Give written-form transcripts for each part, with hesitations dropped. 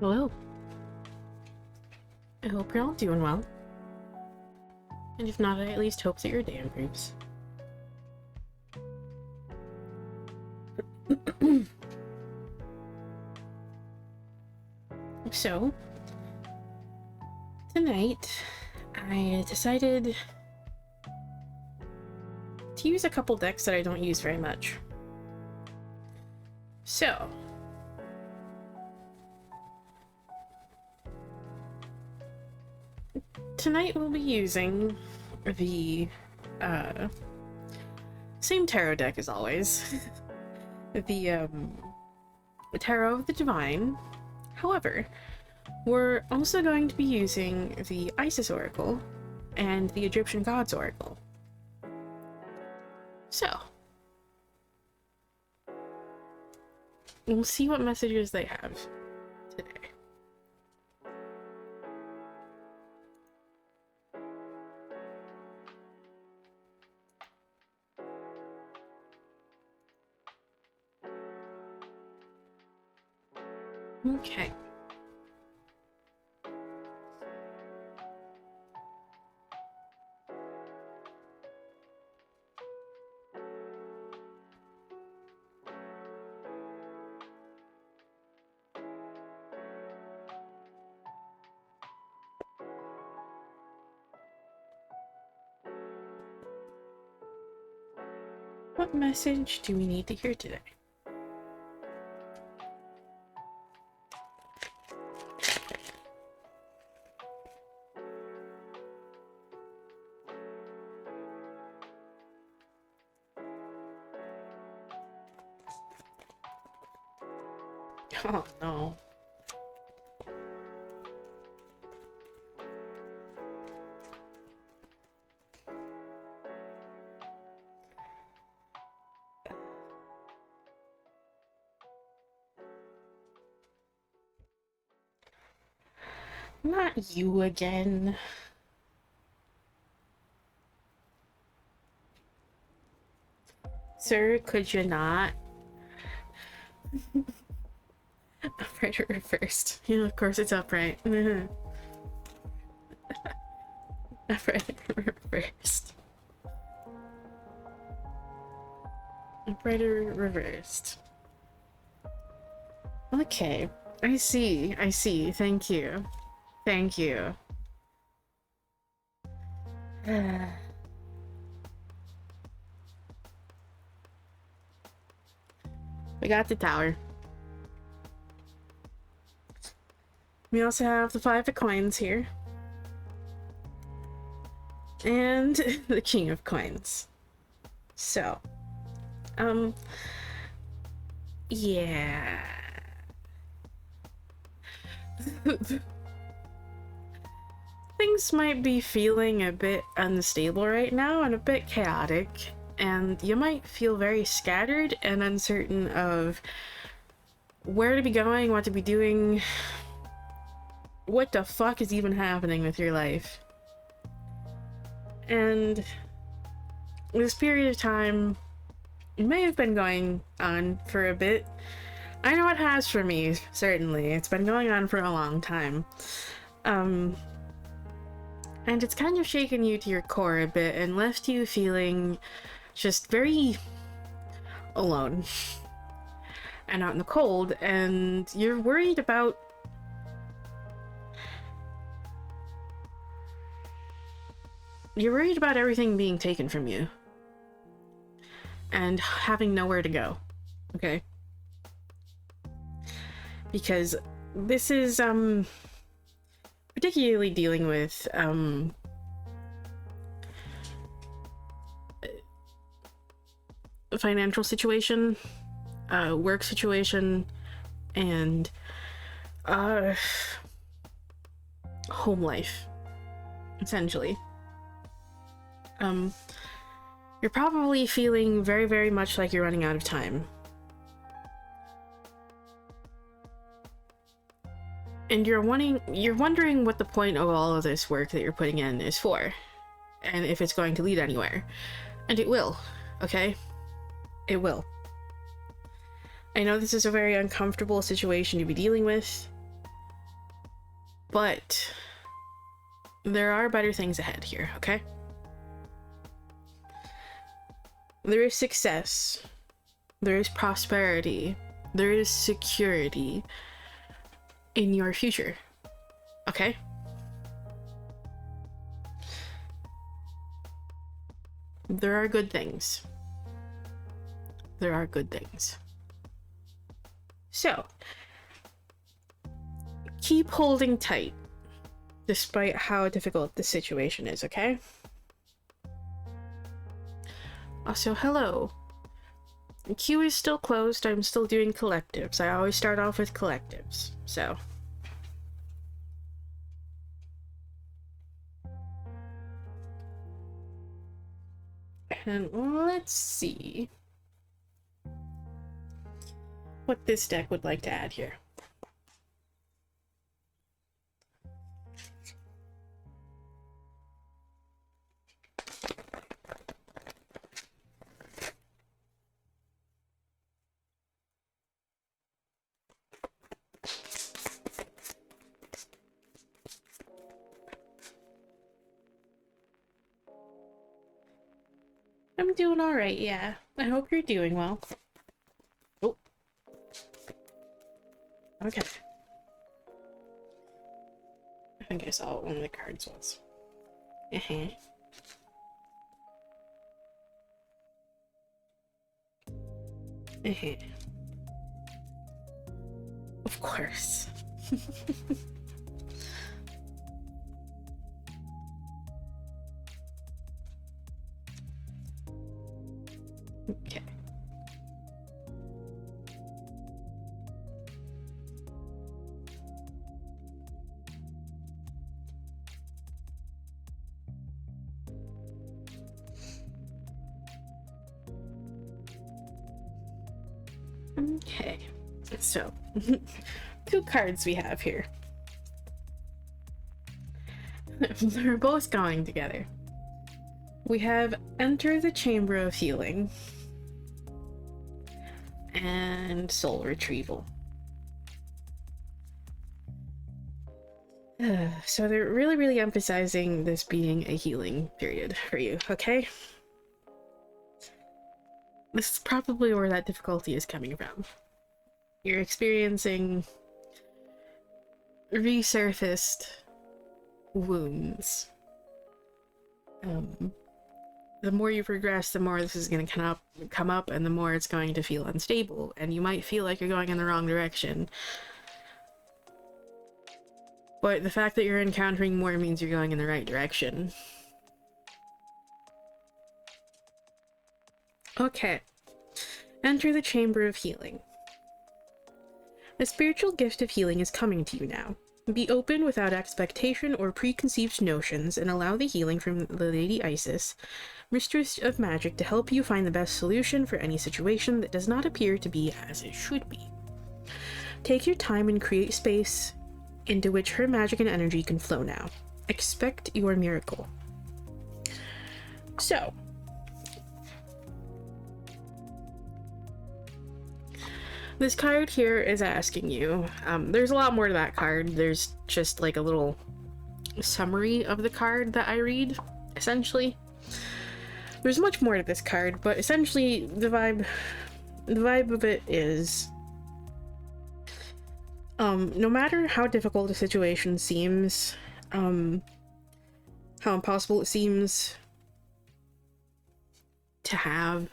Hello. I hope you're all doing well. And if not, I at least hope that your day improves. So, tonight, I decided to use a couple decks that I don't use very much. So, tonight we'll be using the same tarot deck as always. the Tarot of the Divine. However, we're also going to be using the Isis Oracle and the Egyptian Gods Oracle. So, we'll see what messages they have today. Okay. What message do we need to hear today? Oh no. Not you again. Sir, could you not? Upright or reversed? Yeah, of course it's upright. Upright or reversed? Upright or reversed? Okay. I see. I see. Thank you. Thank you. We got the tower. We also have the 5 of coins here. And the king of coins. So, yeah. Things might be feeling a bit unstable right now and a bit chaotic, and you might feel very scattered and uncertain of where to be going, what to be doing, what the fuck is even happening with your life. And this period of time may have been going on for a bit. I know it has for me, certainly. It's been going on for a long time. And it's kind of shaken you to your core a bit and left you feeling just very alone and out in the cold, and you're worried about everything being taken from you and having nowhere to go. Okay? Because this is particularly dealing with a financial situation, work situation, and home life, essentially. You're probably feeling very, very much like you're running out of time. And you're wondering what the point of all of this work that you're putting in is for, and if it's going to lead anywhere. And it will, okay? It will. I know this is a very uncomfortable situation to be dealing with, but there are better things ahead here, okay? There is success, there is prosperity, there is security in your future, okay? There are good things. There are good things. So, keep holding tight, despite how difficult the situation is, okay? Also, hello. The queue is still closed. I'm still doing collectives. I always start off with collectives, so. And let's see what this deck would like to add here. I'm doing alright, yeah. I hope you're doing well. Oh. Okay. I think I saw what one of the cards was. Uh-huh. Uh-huh. Of course. Okay. Okay. So, 2 cards we have here. They're both going together. We have Enter the Chamber of Healing, and soul retrieval. So they're really, really emphasizing this being a healing period for you, okay? This is probably where that difficulty is coming from. You're experiencing resurfaced wounds. The more you progress, the more this is going to come up, and the more it's going to feel unstable, and you might feel like you're going in the wrong direction. But the fact that you're encountering more means you're going in the right direction. Okay. Enter the Chamber of Healing. The spiritual gift of healing is coming to you now. Be open without expectation or preconceived notions, and allow the healing from the Lady Isis, Mistress of Magic, to help you find the best solution for any situation that does not appear to be as it should be. Take your time and create space into which her magic and energy can flow now. Expect your miracle. So, this card here is asking you, there's a lot more to that card. There's just like a little summary of the card that I read, essentially. There's much more to this card, but essentially the vibe of it is, no matter how difficult a situation seems, how impossible it seems to have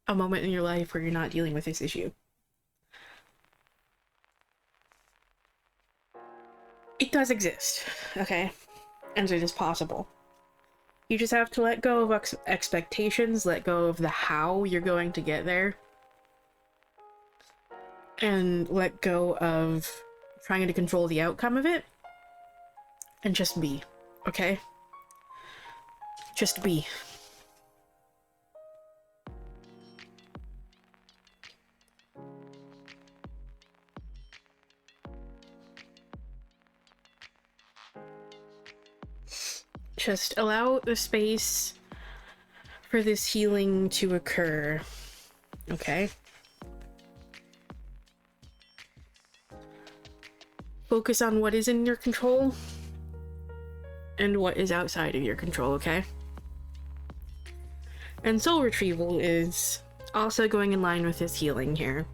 a moment in your life where you're not dealing with this issue, it does exist, okay? And it is possible. You just have to let go of expectations, let go of the how you're going to get there, and let go of trying to control the outcome of it, and just be, okay? Just be. Just allow the space for this healing to occur, okay? Focus on what is in your control and what is outside of your control, okay? And soul retrieval is also going in line with this healing here.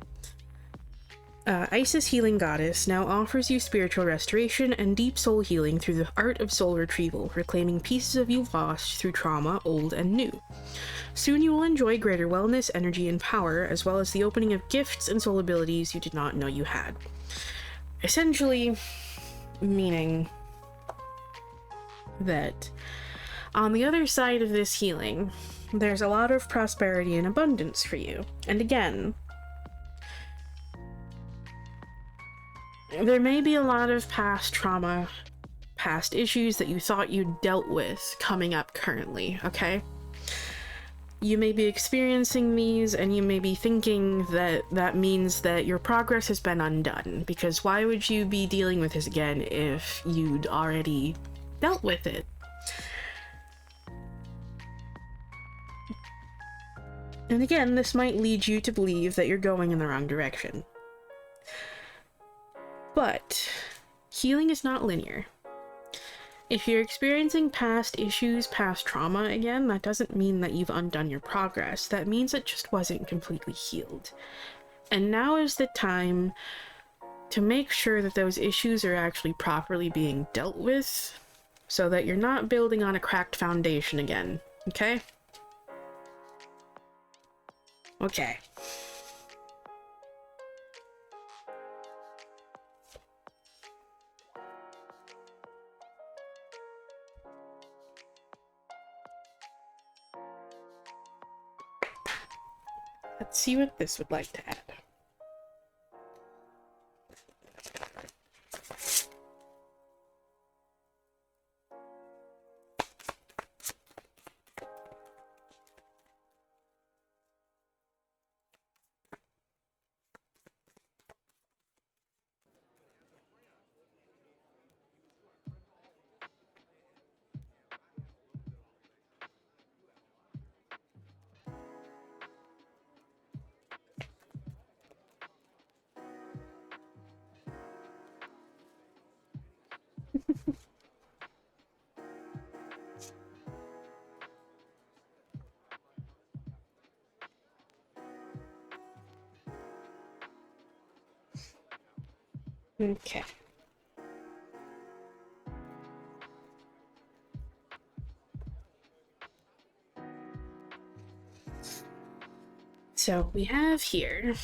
Isis Healing Goddess now offers you spiritual restoration and deep soul healing through the art of soul retrieval, reclaiming pieces of you lost through trauma, old and new. Soon you will enjoy greater wellness, energy, and power, as well as the opening of gifts and soul abilities you did not know you had. Essentially, meaning that on the other side of this healing, there's a lot of prosperity and abundance for you. And again, there may be a lot of past trauma, past issues that you thought you dealt with coming up currently, okay? You may be experiencing these, and you may be thinking that that means that your progress has been undone, because why would you be dealing with this again if you'd already dealt with it? And again, this might lead you to believe that you're going in the wrong direction. But healing is not linear. If you're experiencing past issues, past trauma again, that doesn't mean that you've undone your progress. That means it just wasn't completely healed. And now is the time to make sure that those issues are actually properly being dealt with, so that you're not building on a cracked foundation again, okay? Okay. Let's see what this would like to add. Okay. So we have here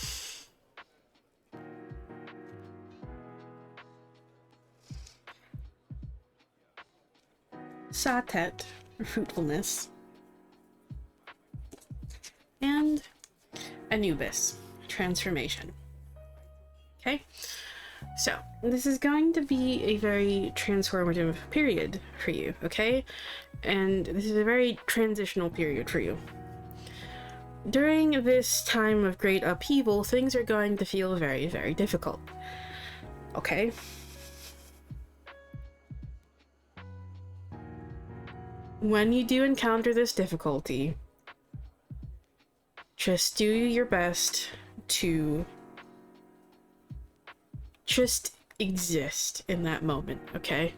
Satet, fruitfulness, and Anubis, transformation. Okay, so this is going to be a very transformative period for you, okay? And this is a very transitional period for you. During this time of great upheaval, things are going to feel very, very difficult. Okay? When you do encounter this difficulty, just do your best to just exist in that moment, okay?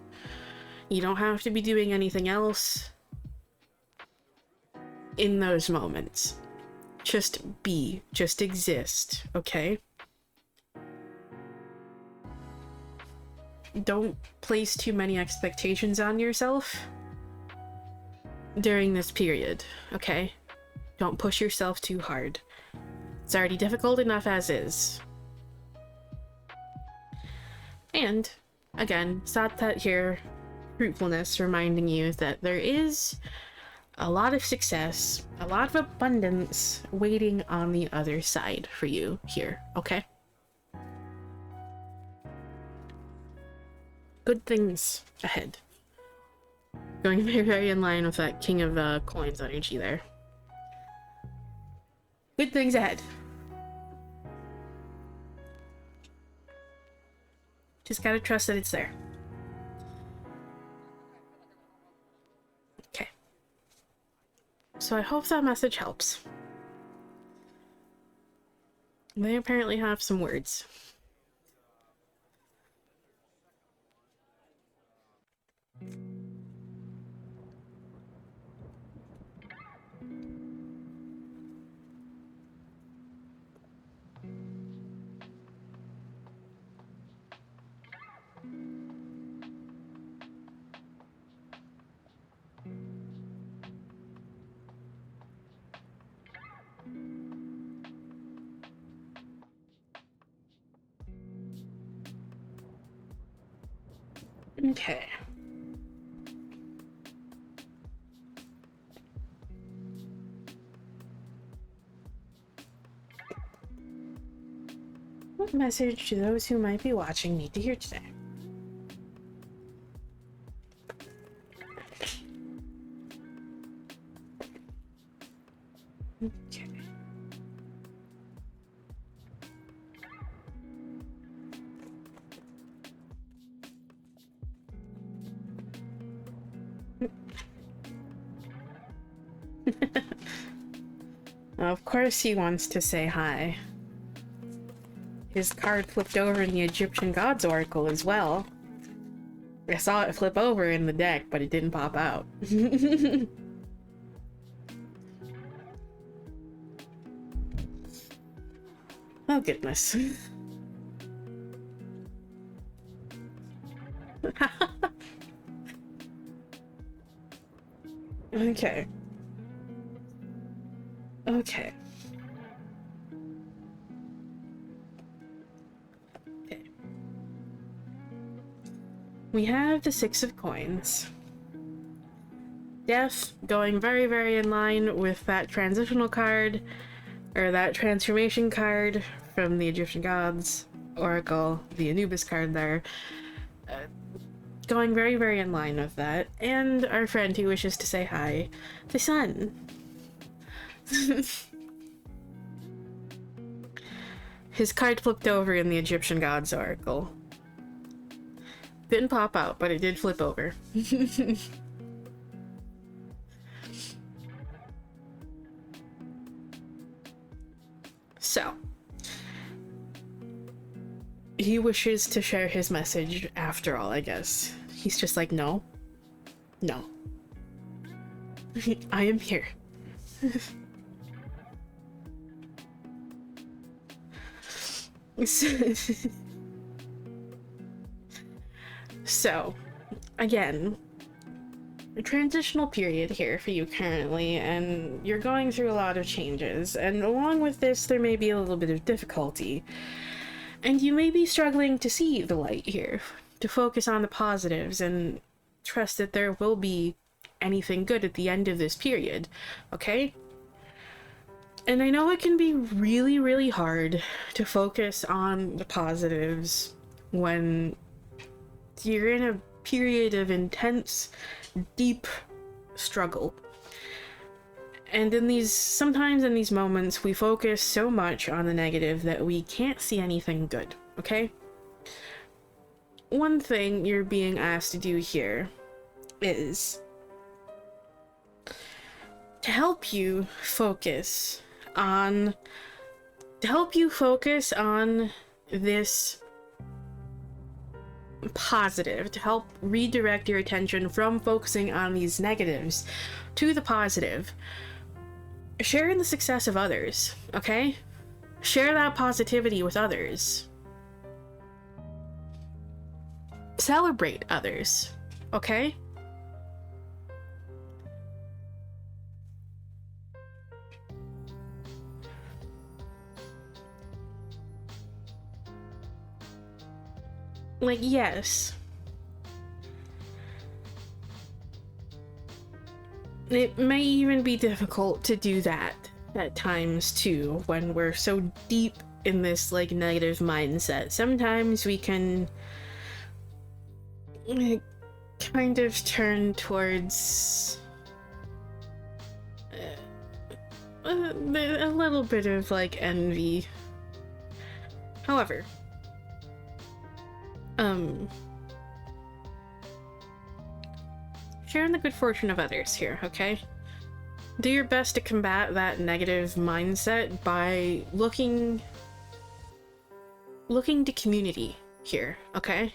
You don't have to be doing anything else in those moments. Just be, just exist, okay? Don't place too many expectations on yourself during this period, okay? Don't push yourself too hard. It's already difficult enough as is. And, again, Satat here, fruitfulness, reminding you that there is a lot of success, a lot of abundance waiting on the other side for you here, okay? Good things ahead. Going very, very in line with that King of Coins energy there. Good things ahead. Just gotta trust that it's there. Okay. So I hope that message helps. They apparently have some words. Okay. What message do those who might be watching need to hear today? Okay. Of course he wants to say hi. His card flipped over in the Egyptian Gods Oracle as well. I saw it flip over in the deck, but it didn't pop out. Oh goodness. Okay. Okay. Okay. We have the Six of Coins. Death going very, very in line with that transitional card, or that transformation card from the Egyptian Gods Oracle, the Anubis card there. Going very, very in line with that. And our friend who wishes to say hi, the Sun. His card flipped over in the Egyptian Gods Oracle. Didn't pop out, but it did flip over. So, he wishes to share his message after all, I guess. He's just like, no. No. I am here. So, again, a transitional period here for you currently, and you're going through a lot of changes, and along with this, there may be a little bit of difficulty. And you may be struggling to see the light here, to focus on the positives, and trust that there will be anything good at the end of this period, okay? And I know it can be really, really hard to focus on the positives when you're in a period of intense, deep struggle. And sometimes in these moments, we focus so much on the negative that we can't see anything good, okay? One thing you're being asked to do here is to help you focus on this positive, to help redirect your attention from focusing on these negatives to the positive. Share in the success of others, okay? Share that positivity with others. Celebrate others, okay? Like, yes. It may even be difficult to do that at times too, when we're so deep in this, like, negative mindset. Sometimes we can kind of turn towards a little bit of, like, envy. However, sharing the good fortune of others here, okay? Do your best to combat that negative mindset by looking to community here, okay?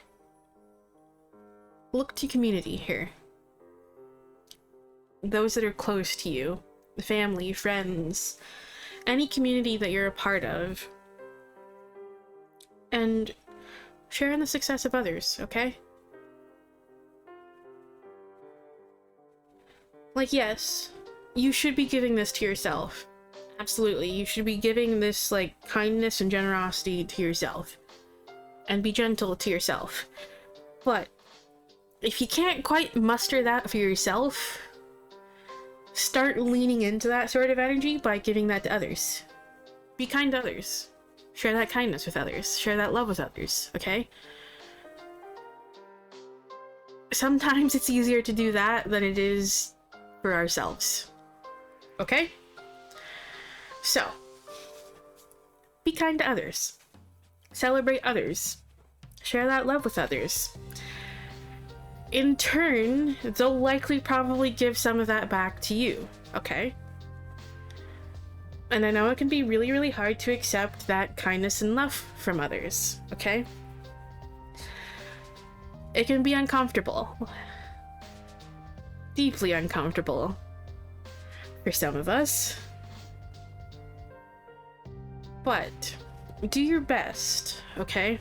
Look to community here. Those that are close to you, family, friends, any community that you're a part of, and share in the success of others, okay? Like, yes, you should be giving this to yourself. Absolutely, you should be giving this, like, kindness and generosity to yourself. And be gentle to yourself. But if you can't quite muster that for yourself, start leaning into that sort of energy by giving that to others. Be kind to others. Share that kindness with others. Share that love with others, okay? Sometimes it's easier to do that than it is for ourselves. Okay? So, be kind to others. Celebrate others. Share that love with others. In turn, they'll likely probably give some of that back to you, okay? And I know it can be really, really hard to accept that kindness and love from others, okay? It can be uncomfortable. Deeply uncomfortable for some of us. But do your best, okay?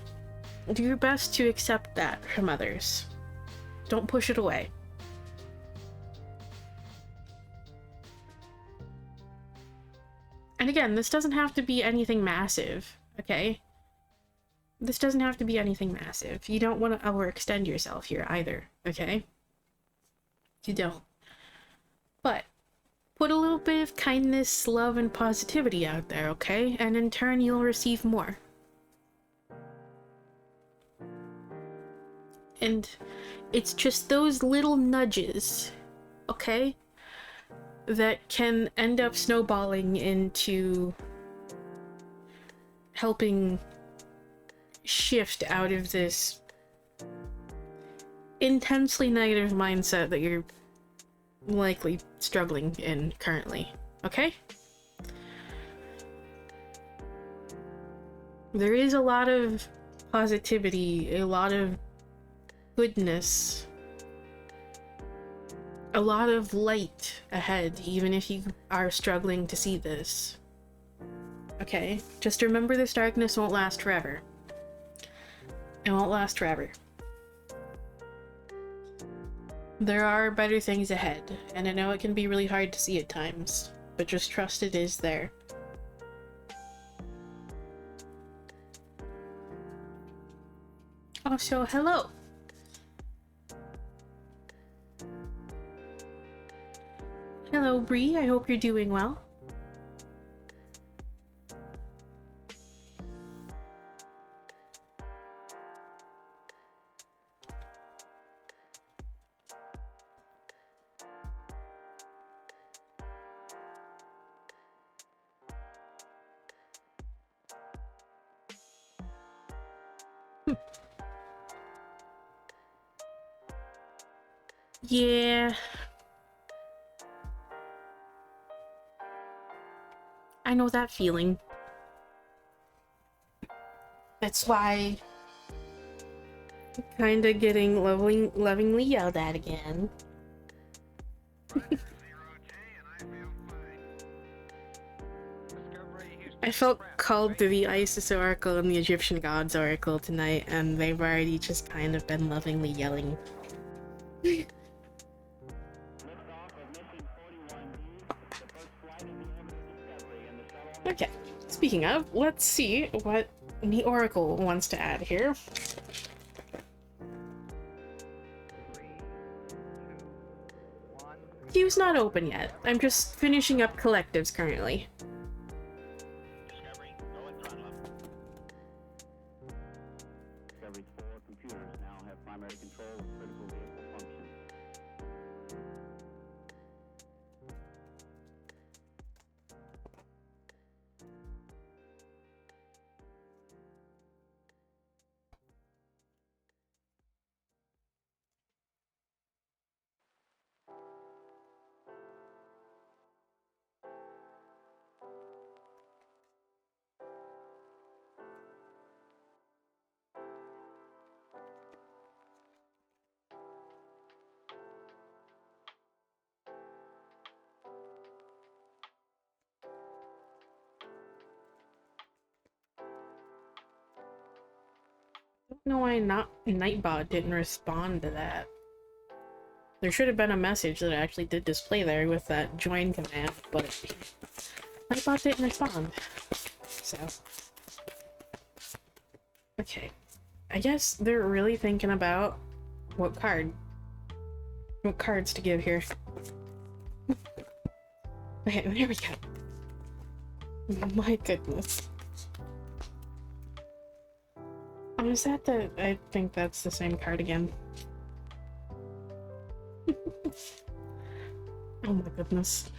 Do your best to accept that from others. Don't push it away. And again, this doesn't have to be anything massive, okay? This doesn't have to be anything massive. You don't want to overextend yourself here either, okay? You don't. But put a little bit of kindness, love, and positivity out there, okay? And in turn, you'll receive more. And it's just those little nudges, okay, that can end up snowballing into helping shift out of this intensely negative mindset that you're likely struggling in currently, okay? There is a lot of positivity, a lot of goodness, a lot of light ahead, even if you are struggling to see this. Okay? Just remember, this darkness won't last forever. It won't last forever. There are better things ahead, and I know it can be really hard to see at times, but just trust it is there. Also, hello! Hello, Bree. I hope you're doing well. Yeah. I know that feeling. That's why I'm kinda getting lovingly yelled at again. I felt called to the Isis Oracle and the Egyptian Gods Oracle tonight, and they've already just kind of been lovingly yelling. Okay, speaking of, let's see what the Oracle wants to add here. Queue's not open yet. I'm just finishing up collectives currently. Discovery's 4 computers now have primary control of critical vehicle functions. I don't know why Nightbot didn't respond to that. There should have been a message that actually did display there with that join command, but Nightbot didn't respond. So. Okay. I guess they're really thinking about what cards to give here. Okay, there we go. My goodness. Oh, is that the... I think that's the same card again. Oh my goodness.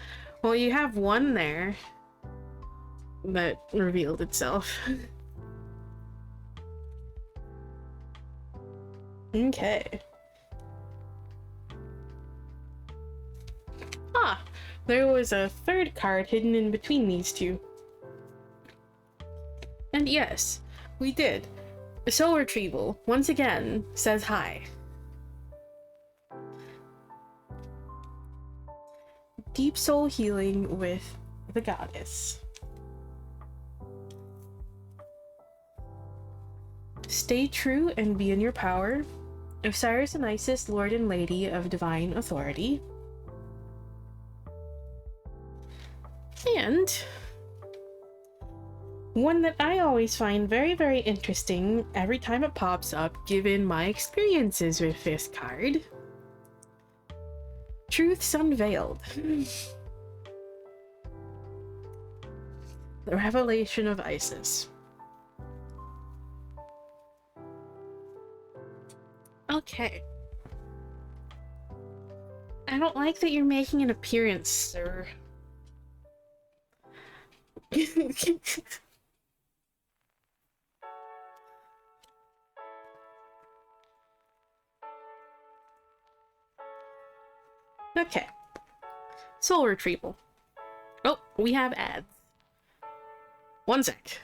Well, you have one there that revealed itself. Okay. Ah! There was a third card hidden in between these two. And yes, we did. Soul Retrieval, once again, says hi. Deep soul healing with the goddess. Stay true and be in your power. Osiris and Isis, Lord and Lady of Divine Authority. And one that I always find very, very interesting every time it pops up, given my experiences with this card. Truths Unveiled. The Revelation of Isis. Okay. I don't like that you're making an appearance, sir. Okay. Soul Retrieval. Oh, we have ads. One sec.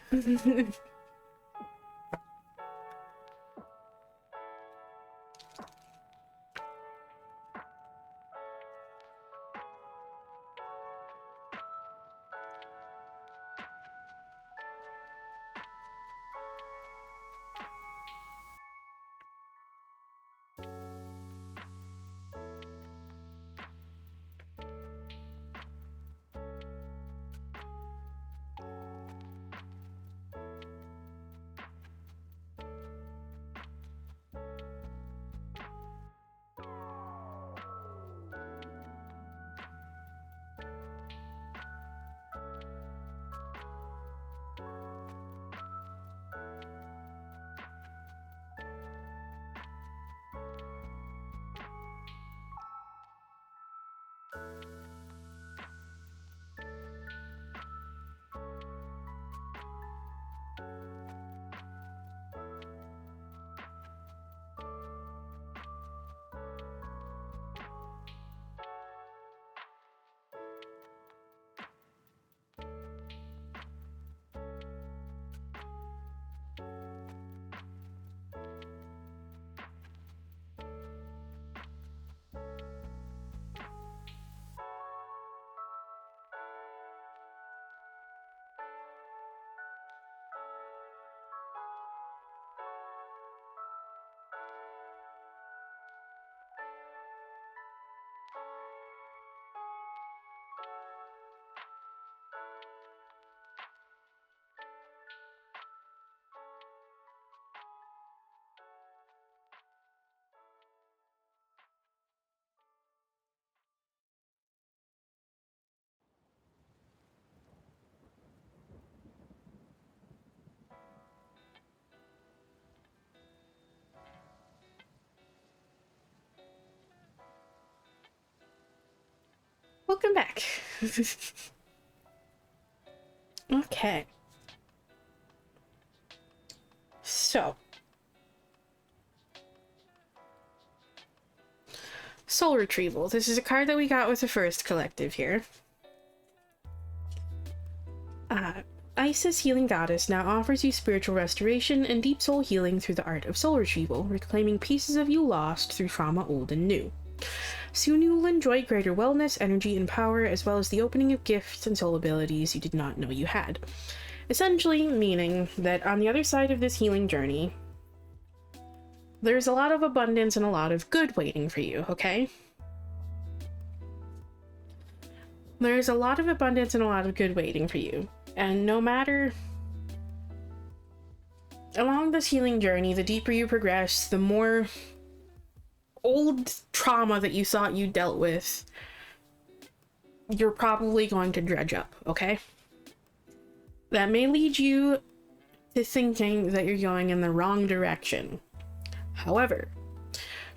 welcome back. Okay. So. Soul Retrieval. This is a card that we got with the first collective here. Isis Healing Goddess now offers you spiritual restoration and deep soul healing through the art of soul retrieval, reclaiming pieces of you lost through trauma old and new. Soon you will enjoy greater wellness, energy, and power, as well as the opening of gifts and soul abilities you did not know you had. Essentially meaning that on the other side of this healing journey, there's a lot of abundance and a lot of good waiting for you, okay? There's a lot of abundance and a lot of good waiting for you. And no matter... along this healing journey, the deeper you progress, the more old trauma that you thought you dealt with, you're probably going to dredge up, okay? That may lead you to thinking that you're going in the wrong direction. However,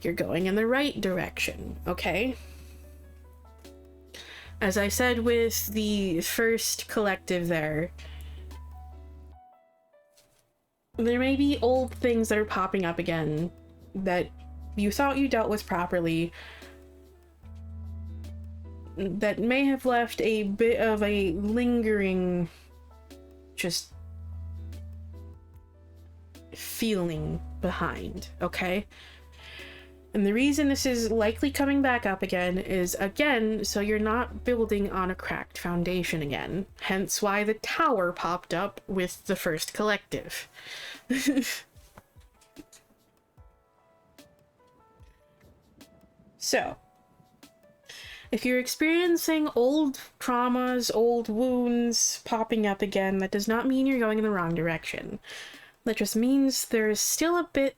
you're going in the right direction, okay? As I said with the first collective there may be old things that are popping up again that you thought you dealt with properly that may have left a bit of a lingering just feeling behind, okay? And the reason this is likely coming back up again is, again, so you're not building on a cracked foundation again. Hence why the tower popped up with the first collective. So, if you're experiencing old traumas, old wounds popping up again, that does not mean you're going in the wrong direction. That just means there's still a bit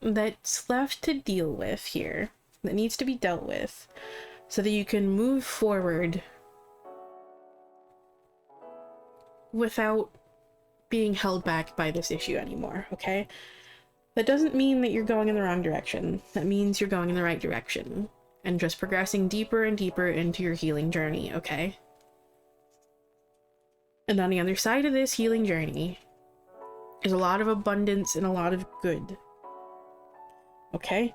that's left to deal with here, that needs to be dealt with, so that you can move forward without being held back by this issue anymore, okay? That doesn't mean that you're going in the wrong direction. That means you're going in the right direction, and just progressing deeper and deeper into your healing journey, okay? And on the other side of this healing journey is a lot of abundance and a lot of good. Okay?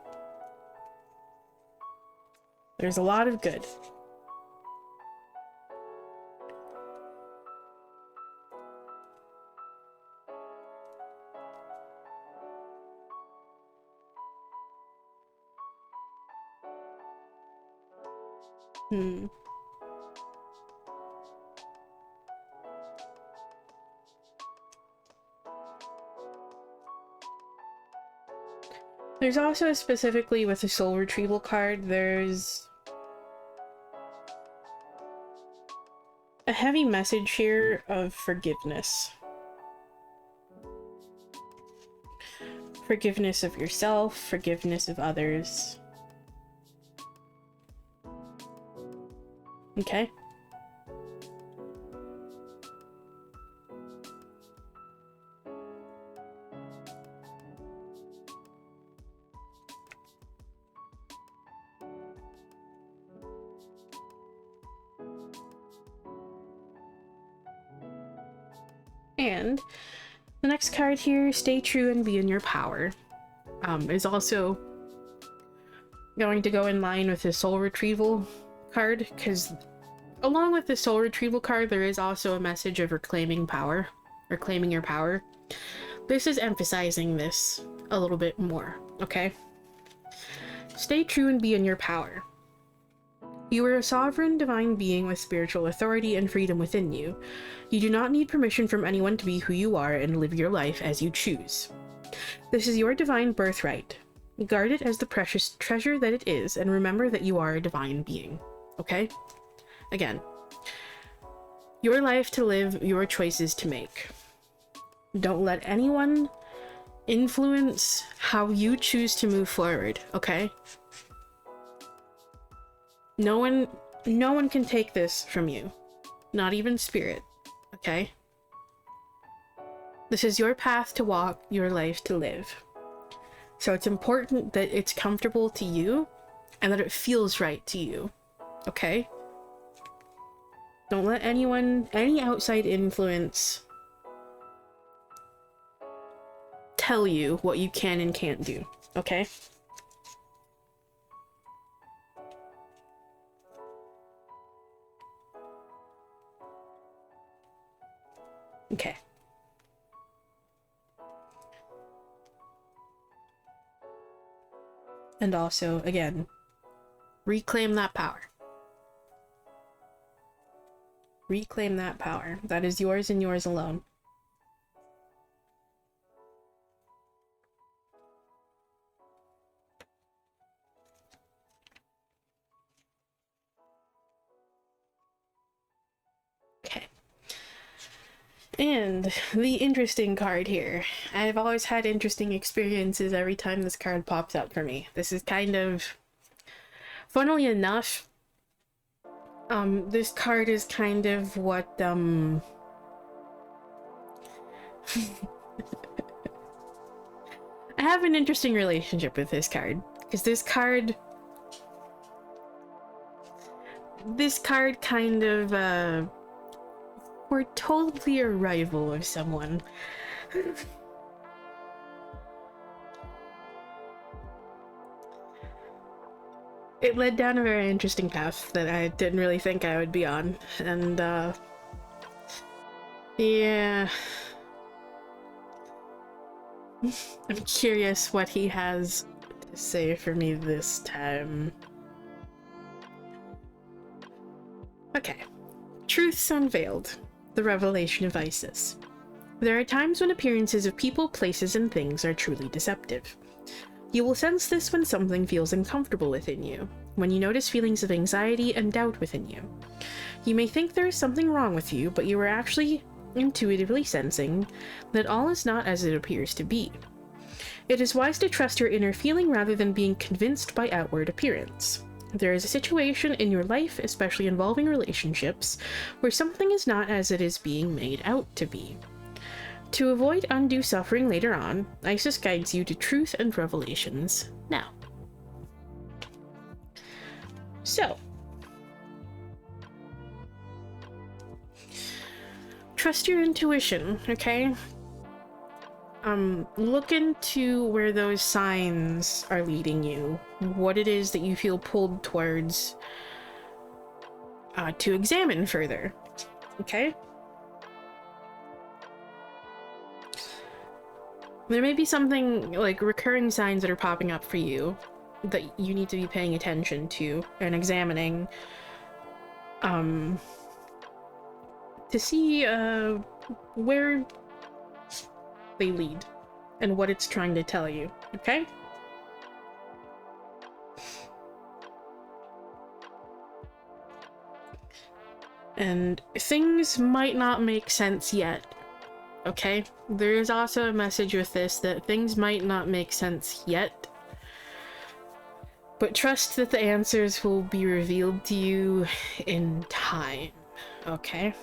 There's a lot of good. There's also, specifically with the soul retrieval card, there's a heavy message here of forgiveness. Forgiveness of yourself, forgiveness of others. Okay? And the next card here, Stay True and Be in Your Power, is also going to go in line with the soul retrieval card, because along with the soul retrieval card, there is also a message of reclaiming power, reclaiming your power. This is emphasizing this a little bit more, okay? Stay true and be in your power. You are a sovereign divine being with spiritual authority and freedom within you. You do not need permission from anyone to be who you are and live your life as you choose. This is your divine birthright. Guard it as the precious treasure that it is, and remember that you are a divine being. Okay? Again, your life to live, your choices to make. Don't let anyone influence how you choose to move forward, okay? No one can take this from you. Not even spirit, okay? This is your path to walk, your life to live. So it's important that it's comfortable to you and that it feels right to you, okay? Don't let anyone, any outside influence, tell you what you can and can't do, okay? Okay. And also, again, reclaim that power. Reclaim that power. That is yours and yours alone. Okay. And the interesting card here. I've always had interesting experiences every time this card pops up for me. This is kind of... Funnily enough, this card is kind of what, I have an interesting relationship with this card, because this card kind of, foretold the arrival of someone. It led down a very interesting path that I didn't really think I would be on, and, yeah. I'm curious what he has to say for me this time. Okay. Truths Unveiled. The Revelation of Isis. There are times when appearances of people, places, and things are truly deceptive. You will sense this when something feels uncomfortable within you, when you notice feelings of anxiety and doubt within you. You may think there is something wrong with you, but you are actually intuitively sensing that all is not as it appears to be. It is wise to trust your inner feeling rather than being convinced by outward appearance. There is a situation in your life, especially involving relationships, where something is not as it is being made out to be. To avoid undue suffering later on, Isis guides you to truth and revelations now. So, trust your intuition, okay? Look into where those signs are leading you, what it is that you feel pulled towards, to examine further, okay? There may be something, like, recurring signs that are popping up for you that you need to be paying attention to and examining, to see, where they lead and what it's trying to tell you, okay? And things might not make sense yet, okay? There is also a message with this that things might not make sense yet, but trust that the answers will be revealed to you in time, okay?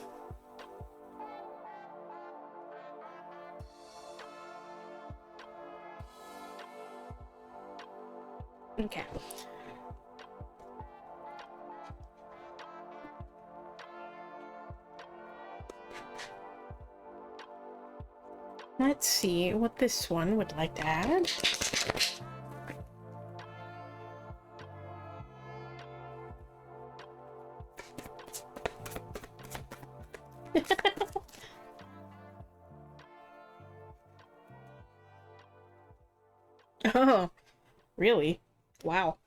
Okay. Let's see what this one would like to add. Oh, really? Wow.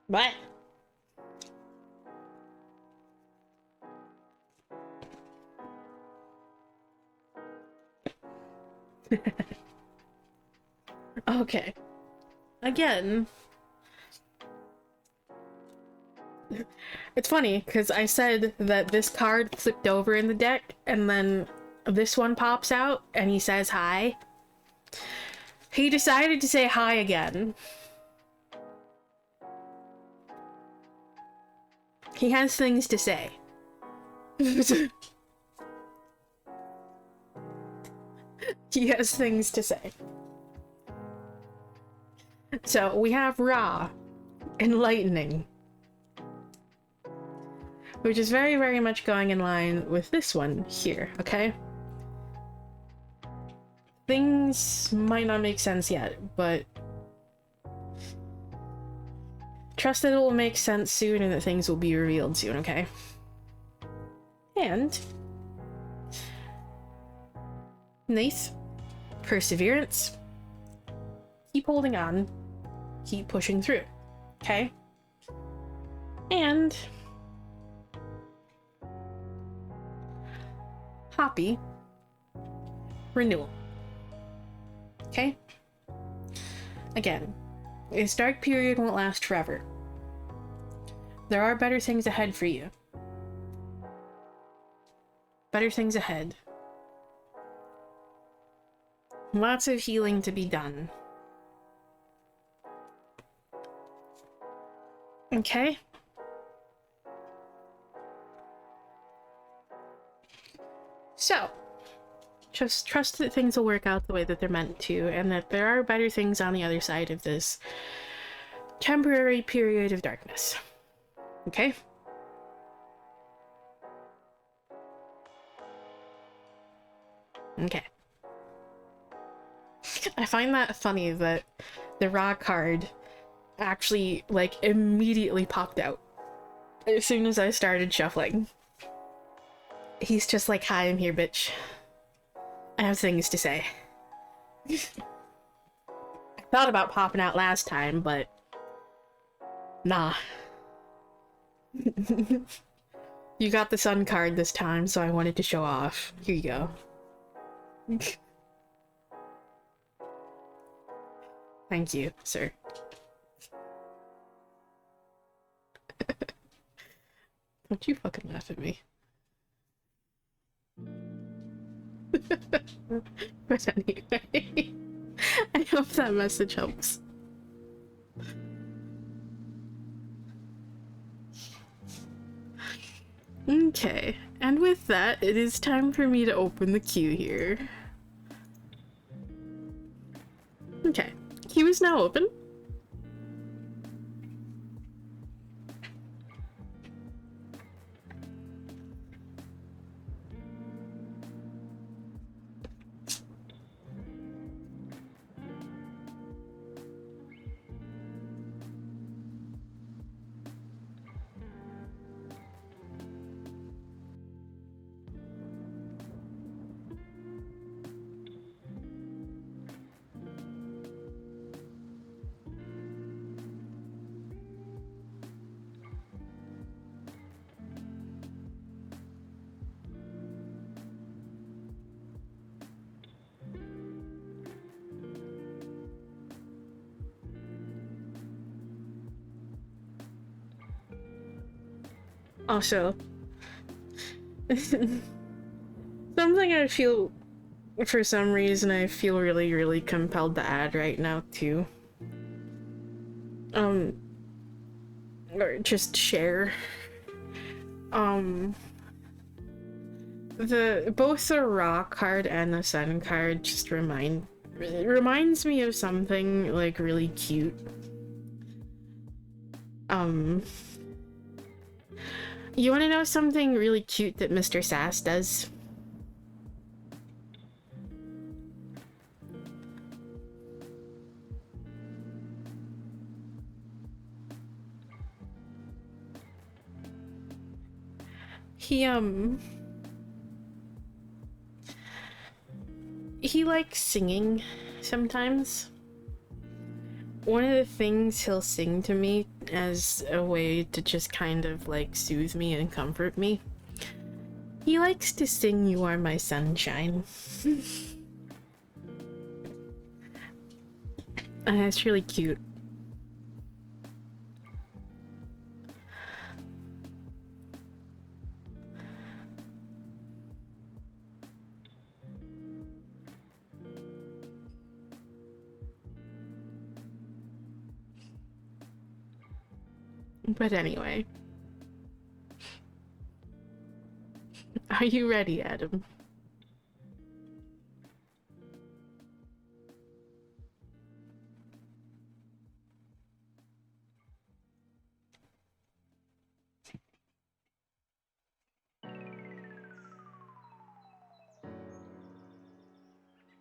What? Okay. Again, it's funny because I said that this card flipped over in the deck and then this one pops out and he says hi. He decided to say hi again. He has things to say. He has things to say. So we have Ra, enlightening, which is very, very much going in line with this one here, okay? Things might not make sense yet, but trust that it will make sense soon and that things will be revealed soon, okay? And Nath, perseverance, keep holding on, keep pushing through, okay? And Hoppy, renewal, okay? Again, this dark period won't last forever. There are better things ahead for you. Better things ahead. Lots of healing to be done. Okay? So, just trust that things will work out the way that they're meant to, and that there are better things on the other side of this temporary period of darkness. Okay? Okay. I find that funny that the Ra card actually, like, immediately popped out as soon as I started shuffling. He's just like, hi, I'm here, bitch. I have things to say. I thought about popping out last time, but nah. You got the sun card this time, so I wanted to show off. Here you go. Thank you, sir. Don't you fucking laugh at me. But anyway, I hope that message helps. Okay, and with that, it is time for me to open the queue here. Okay, queue is now open. Also, something I feel, for some reason, I feel really, really compelled to add right now, too. Or just share. Both the Raw card and the Sun card just reminds me of something, like, really cute. You wanna know something really cute that Mr. Sass does? He likes singing sometimes. One of the things he'll sing to me as a way to just kind of like soothe me and comfort me, he likes to sing "You Are My Sunshine." And it's really cute. But anyway. Are you ready, Adam?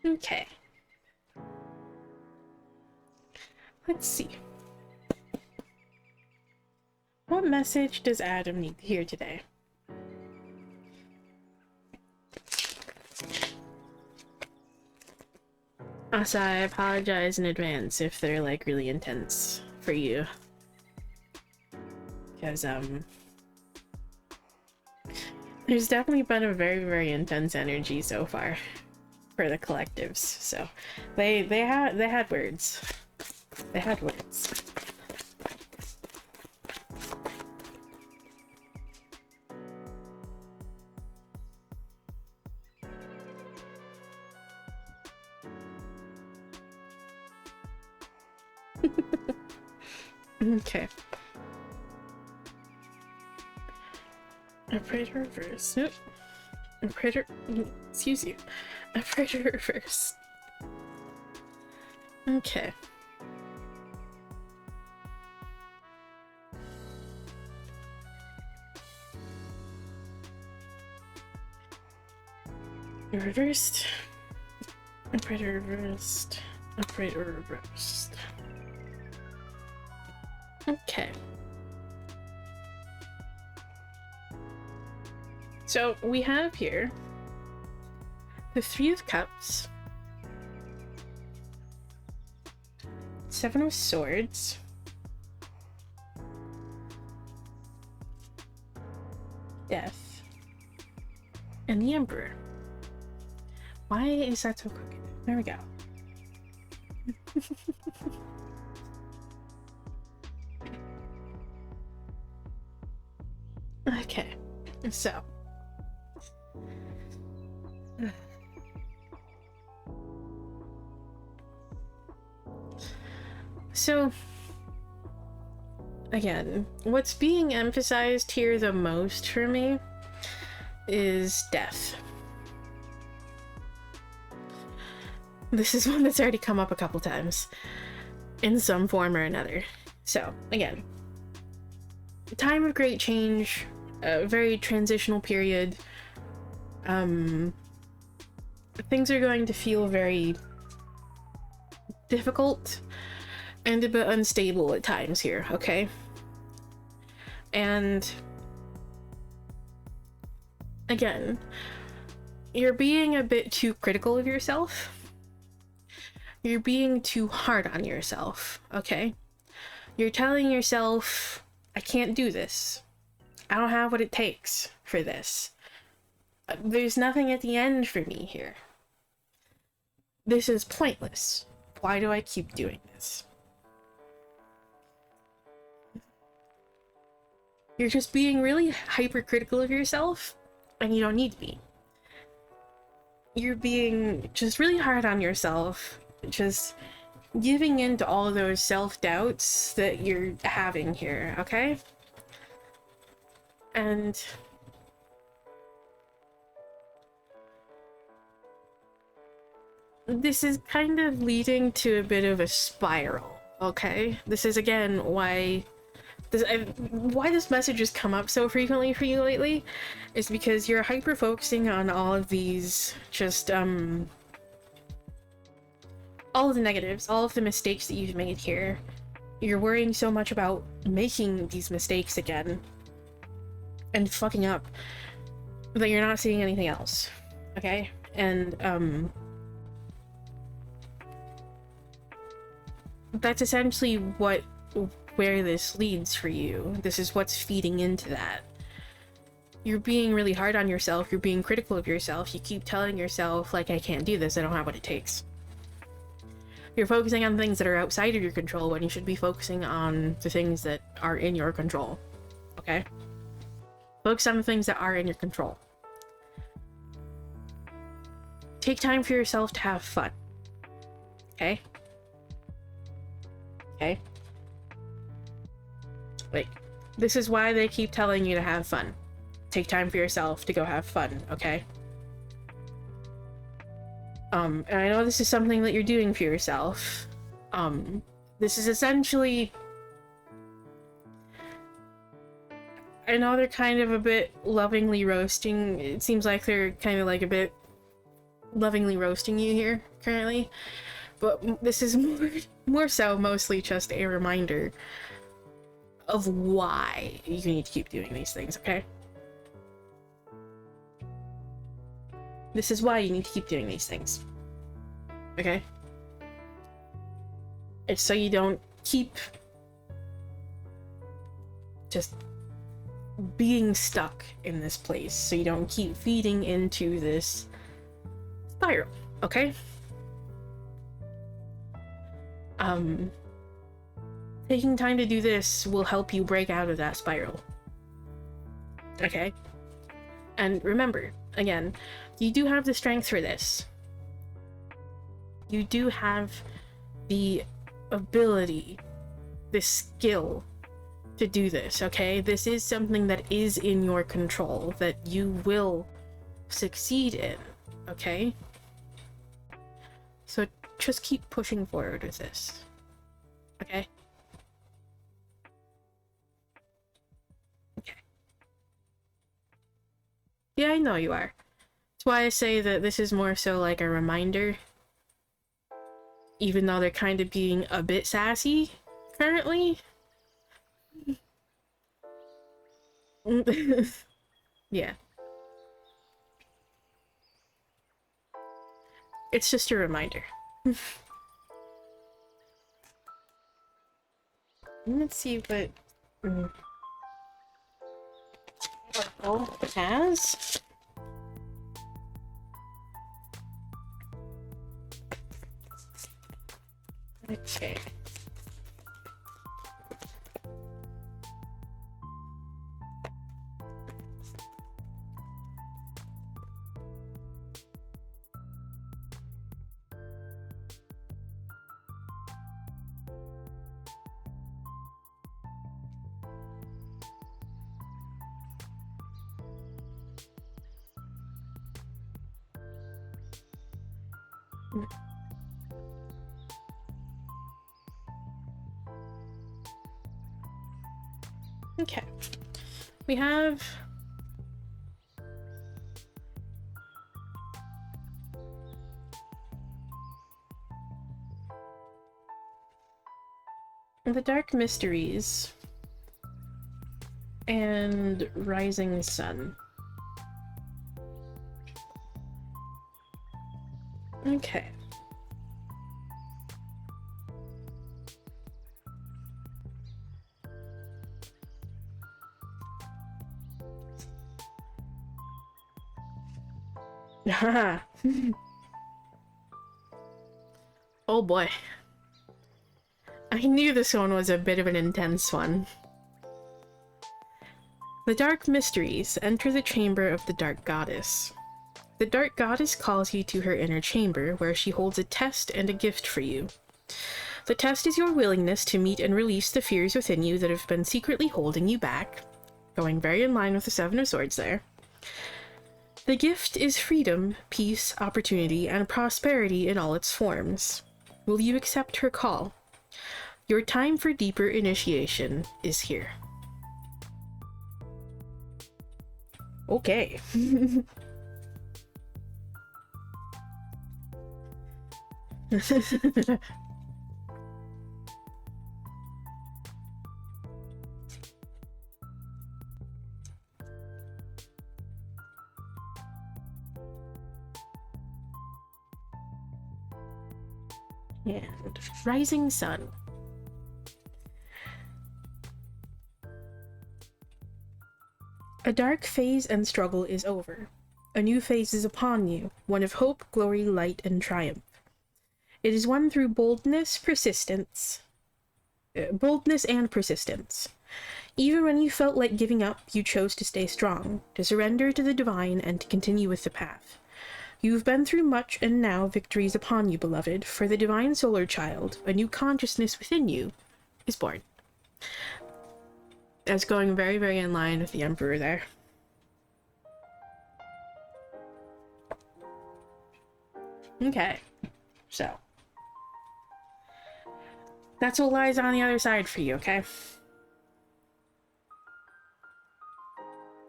Okay. Let's see. What message does Adam need to hear today? Also, I apologize in advance if they're like really intense for you. Because, there's definitely been a very, very intense energy so far for the collectives. So, they had words. They had words. Okay. Operator reverse. Nope. Operator. Excuse you. Operator reverse. Okay. Reversed. Operator reversed. Operator reversed. Okay. So we have here the Three of Cups, Seven of Swords, Death, and the Emperor. Why is that so crooked? There we go. Okay, so again, what's being emphasized here the most for me is death. This is one that's already come up a couple times in some form or another. So again, time of great change, a very transitional period. Things are going to feel very difficult and a bit unstable at times here, okay? And again, you're being a bit too critical of yourself. You're being too hard on yourself, okay? You're telling yourself, I can't do this. I don't have what it takes for this. There's nothing at the end for me here. This is pointless. Why do I keep doing this? You're just being really hypercritical of yourself, and you don't need to be. You're being just really hard on yourself, just giving in to all of those self-doubts that you're having here, okay? And this is kind of leading to a bit of a spiral, okay? This is again why this message has come up so frequently for you lately, is because you're hyper focusing on all of these just all of the negatives, all of the mistakes that you've made here. You're worrying so much about making these mistakes again and fucking up that you're not seeing anything else, okay? And that's essentially where this leads for you. This is what's feeding into that. You're being really hard on yourself, you're being critical of yourself, you keep telling yourself, like, I can't do this, I don't have what it takes. You're focusing on things that are outside of your control when you should be focusing on the things that are in your control, okay? Focus on the things that are in your control. Take time for yourself to have fun, okay? Okay? Like, this is why they keep telling you to have fun. Take time for yourself to go have fun, okay? And I know this is something that you're doing for yourself. This is essentially... I know they're kind of a bit lovingly roasting. It seems like they're kind of like a bit lovingly roasting you here currently, but this is more so mostly just a reminder of why you need to keep doing these things, okay? This is why you need to keep doing these things, okay? It's so you don't keep just being stuck in this place, so you don't keep feeding into this spiral, okay? Taking time to do this will help you break out of that spiral, okay? And remember, again, you do have the strength for this. You do have the ability, the skill to do this, okay? This is something that is in your control, that you will succeed in, okay? So just keep pushing forward with this, okay? Okay. Yeah, I know you are. That's why I say that this is more so like a reminder, even though they're kind of being a bit sassy currently. Yeah. It's just a reminder. Let's see what Oracle has. Okay. Okay. We have the Dark Mysteries and Rising Sun. Okay. Haha. Oh boy. I knew this one was a bit of an intense one. The Dark Mysteries. Enter the chamber of the Dark Goddess. The Dark Goddess calls you to her inner chamber, where she holds a test and a gift for you. The test is your willingness to meet and release the fears within you that have been secretly holding you back. Going very in line with the Seven of Swords there. The gift is freedom, peace, opportunity, and prosperity in all its forms. Will you accept her call? Your time for deeper initiation is here. Okay. And Rising Sun. A dark phase and struggle is over. A new phase is upon you, one of hope, glory, light, and triumph. It is one through boldness and persistence. Even when you felt like giving up, you chose to stay strong, to surrender to the divine, and to continue with the path. You've been through much, and now victory is upon you, beloved, for the divine solar child, a new consciousness within you, is born. That's going very, very in line with the Emperor there. Okay, so that's what lies on the other side for you, okay?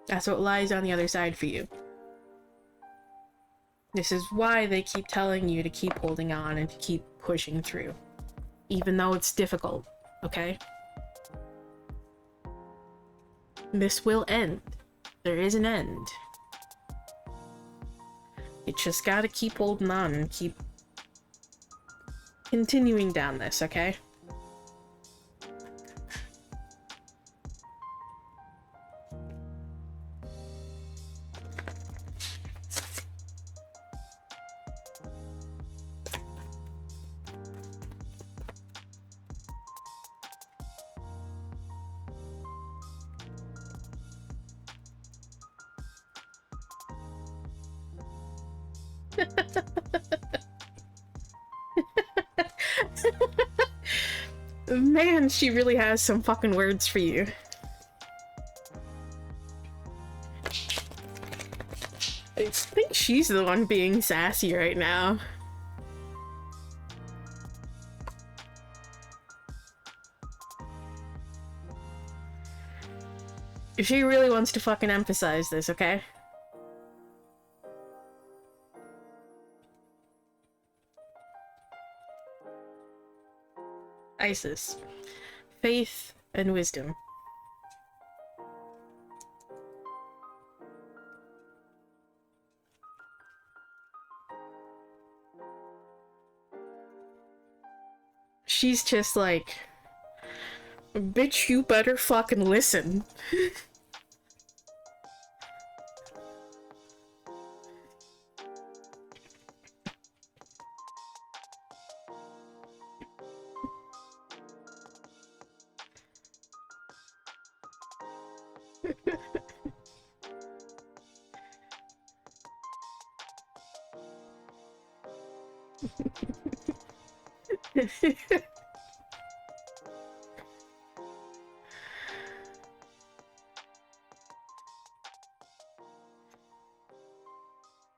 That's what lies on the other side for you. This is why they keep telling you to keep holding on and to keep pushing through. Even though it's difficult, okay? This will end. There is an end. You just gotta keep holding on and keep continuing down this, okay? Man, she really has some fucking words for you. I think she's the one being sassy right now. She really wants to fucking emphasize this, okay? Isis. Faith and wisdom. She's just like, bitch, you better fucking listen.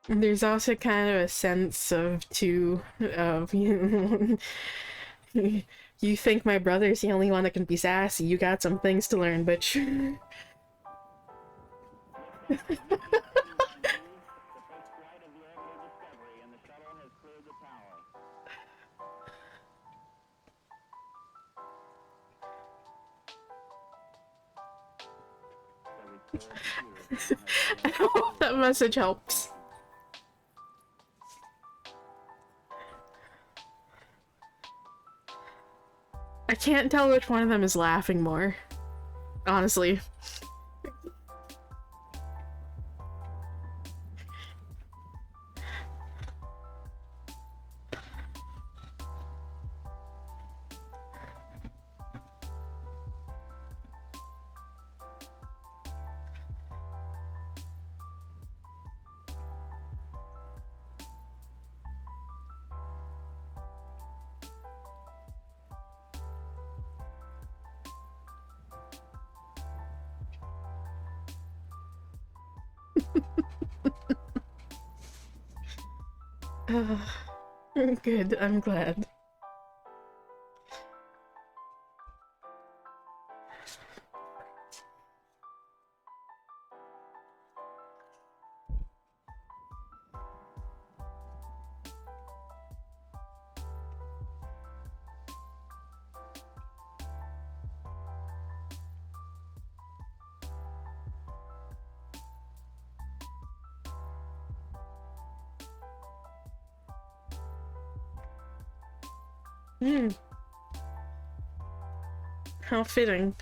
There's also kind of a sense of, too, of, you know, you think my brother's the only one that can be sassy, you got some things to learn, bitch. The first flight of the orbital Discovery, and the shuttle has cleared the tower. I hope that message helps. I can't tell which one of them is laughing more, honestly. Good, I'm glad. How fitting.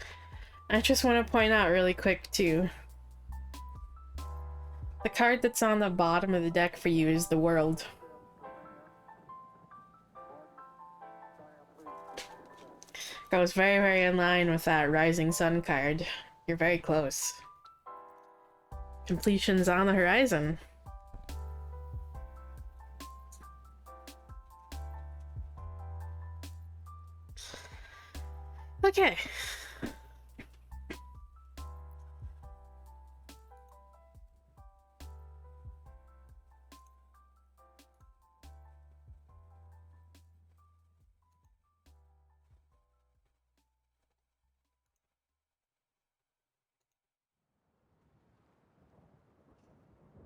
I just want to point out really quick, too. The card that's on the bottom of the deck for you is the world. Goes very, very in line with that Rising Sun card. You're very close. Completion's on the horizon. Okay.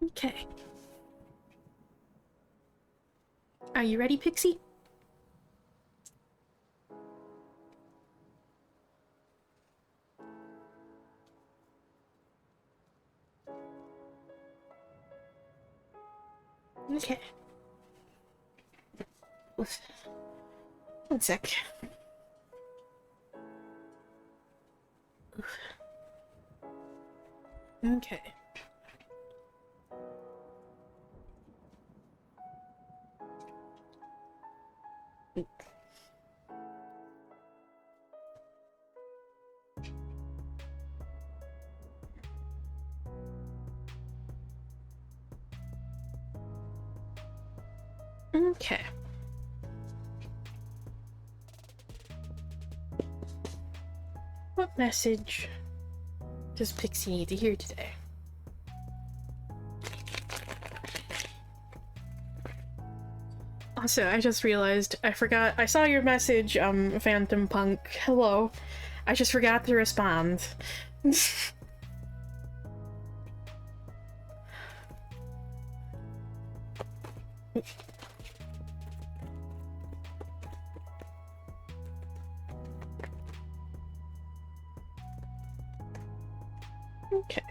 Okay. Are you ready, Pixie? Okay. One sec. Okay. Okay. What message does Pixie need to hear today? Also, I just realized I forgot. I saw your message, Phantom Punk. Hello. I just forgot to respond. Okay.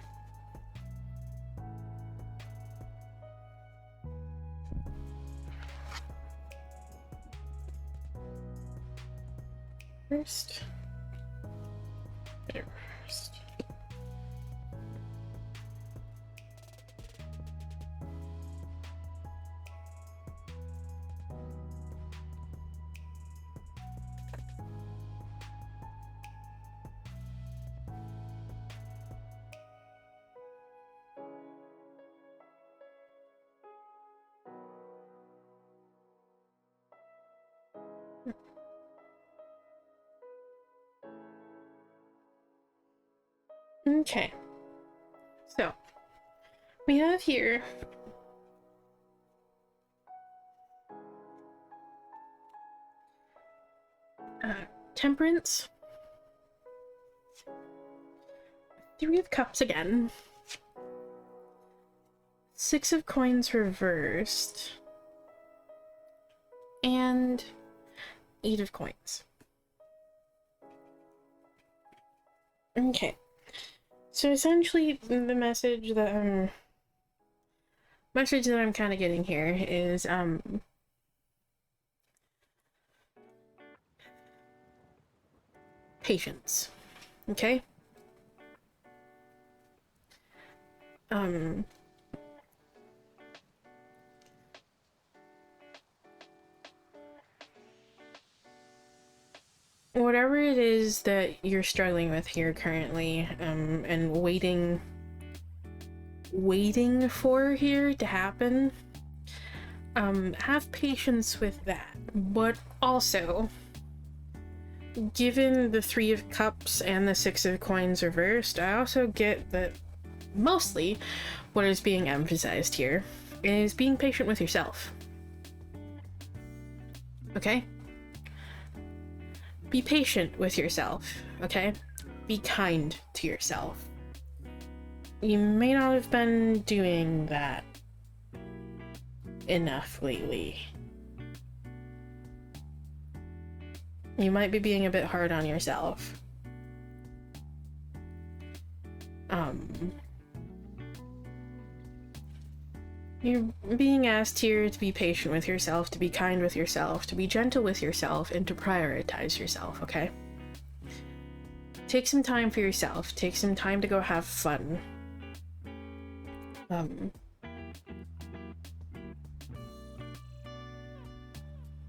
First. First. Okay. So, we have here Temperance, Three of Cups again, Six of Coins reversed, and Eight of Coins. Okay. So essentially, the message that I'm kind of getting here is patience. Okay? Whatever it is that you're struggling with here currently, and waiting for here to happen, have patience with that. But also, given the Three of Cups and the Six of Coins reversed, I also get that mostly what is being emphasized here is being patient with yourself. Okay? Be patient with yourself, okay? Be kind to yourself. You may not have been doing that enough lately. You might be being a bit hard on yourself. You're being asked here to be patient with yourself, to be kind with yourself, to be gentle with yourself, and to prioritize yourself, okay? Take some time for yourself. Take some time to go have fun.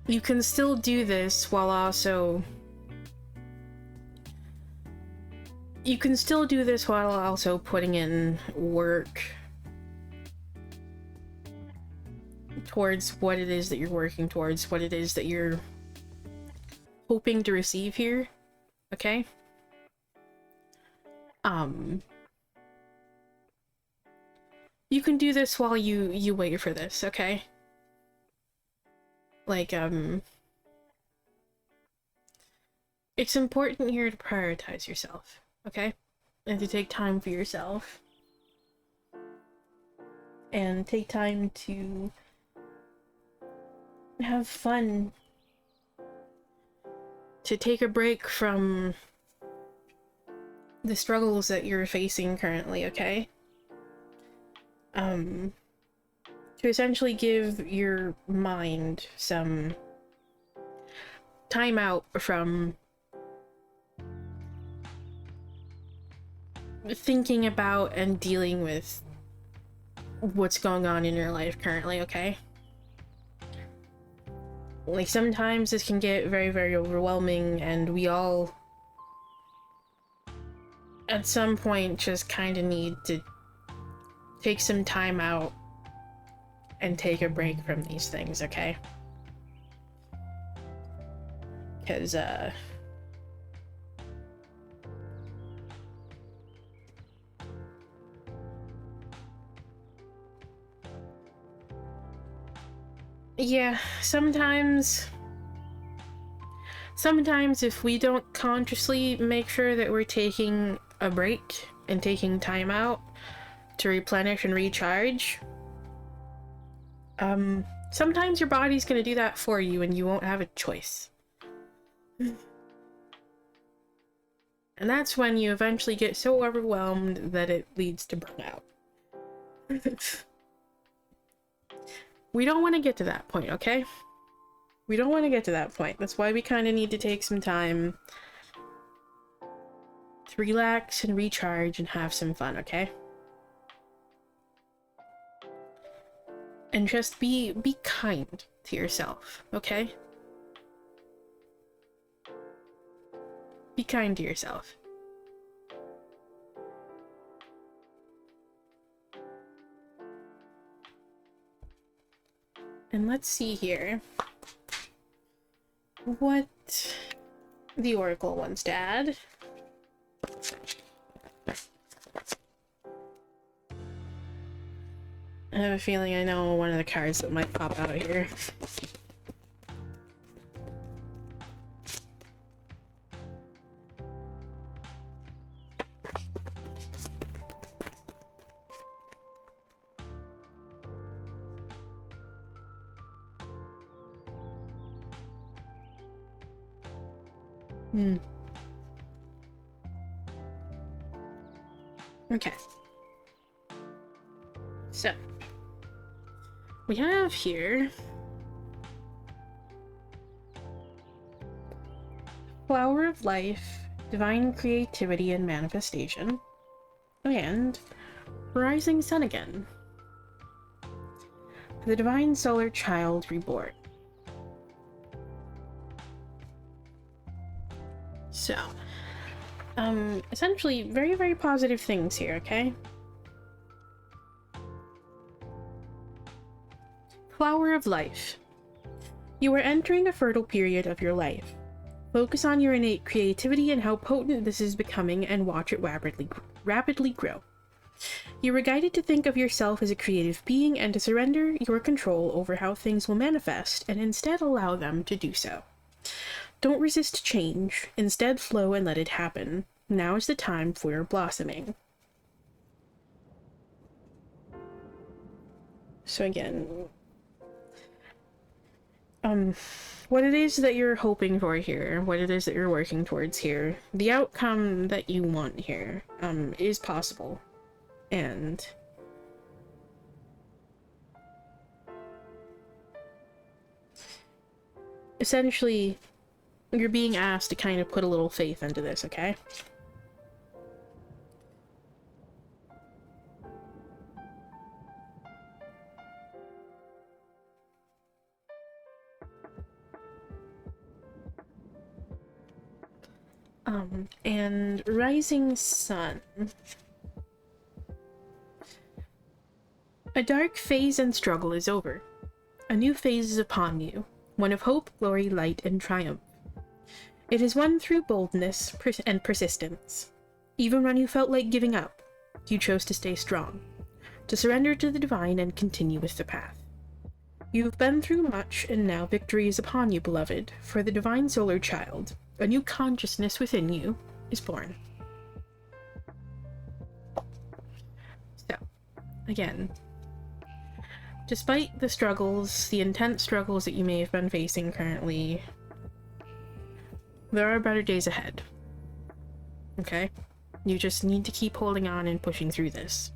You can still do this while also... You can still do this while also putting in work towards what it is that you're working towards, what it is that you're hoping to receive here, okay? You can do this while you wait for this, okay? Like, it's important here to prioritize yourself, okay? And to take time for yourself. And take time to have fun, to take a break from the struggles that you're facing currently, okay? To essentially give your mind some time out from thinking about and dealing with what's going on in your life currently, okay? Like, sometimes this can get very, very overwhelming, and we all, at some point, just kind of need to take some time out and take a break from these things, okay? Because, yeah, sometimes if we don't consciously make sure that we're taking a break and taking time out to replenish and recharge, sometimes your body's gonna do that for you and you won't have a choice. And that's when you eventually get so overwhelmed that it leads to burnout. We don't want to get to that point, okay? We don't want to get to that point. That's why we kind of need to take some time to relax and recharge and have some fun, okay? And just be kind to yourself, okay? Be kind to yourself. And let's see here what the Oracle wants to add. I have a feeling I know one of the cards that might pop out here. Okay. So, we have here Flower of Life, Divine Creativity and Manifestation, and Rising Sun again. The Divine Solar Child Reborn. So, essentially very, very positive things here, okay? Flower of Life. You are entering a fertile period of your life. Focus on your innate creativity and how potent this is becoming and watch it rapidly grow. You are guided to think of yourself as a creative being and to surrender your control over how things will manifest and instead allow them to do so. Don't resist change, instead flow and let it happen. Now is the time for your blossoming. So again, what it is that you're hoping for here, what it is that you're working towards here, the outcome that you want here, is possible. And essentially, you're being asked to kind of put a little faith into this, okay? And Rising Sun. A dark phase and struggle is over. A new phase is upon you, one of hope, glory, light, and triumph. It is won through boldness and persistence. Even when you felt like giving up, you chose to stay strong, to surrender to the divine and continue with the path. You've been through much, and now victory is upon you, beloved, for the divine solar child, a new consciousness within you, is born. So, again, Despite the struggles, the intense struggles that you may have been facing currently, there are better days ahead. Okay? You just need to keep holding on and pushing through this.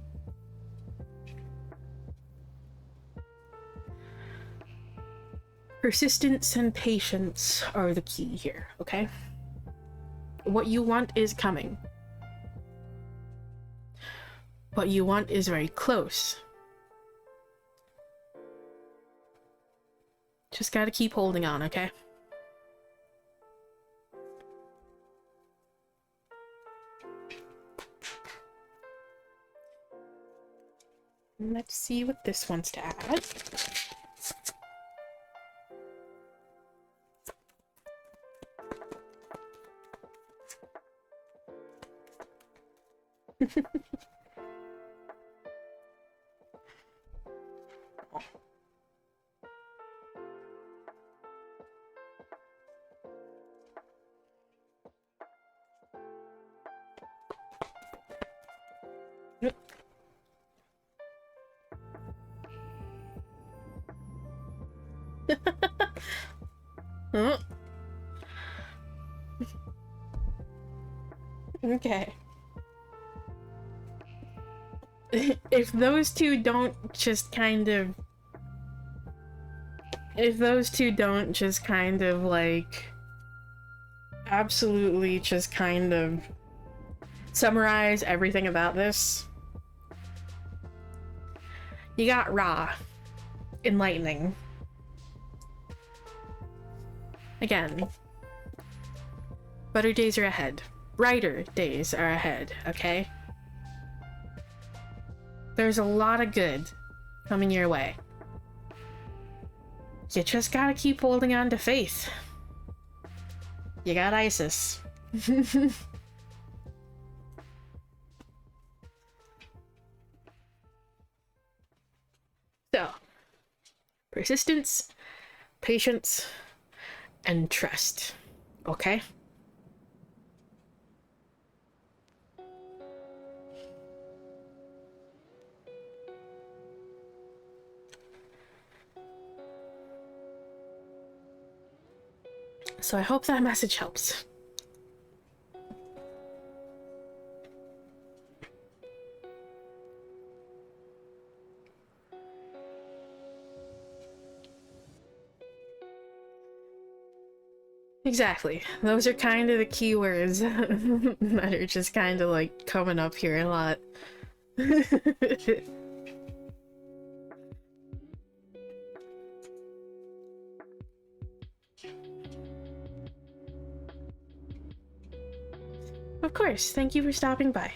Persistence and patience are the key here, okay? What you want is coming. What you want is very close. Just gotta keep holding on, okay? Let's see what this wants to add. Huh? Okay. If those two don't just kind of... If those two don't just kind of, like... absolutely just kind of... summarize everything about this. You got Ra. Enlightening. Again. Better days are ahead. Brighter days are ahead, okay? There's a lot of good coming your way. You just gotta keep holding on to faith. You got Isis. So, persistence, patience, and trust. Okay? So I hope that message helps. Exactly. Those are kind of the keywords that are just kind of like coming up here a lot. Of course, thank you for stopping by.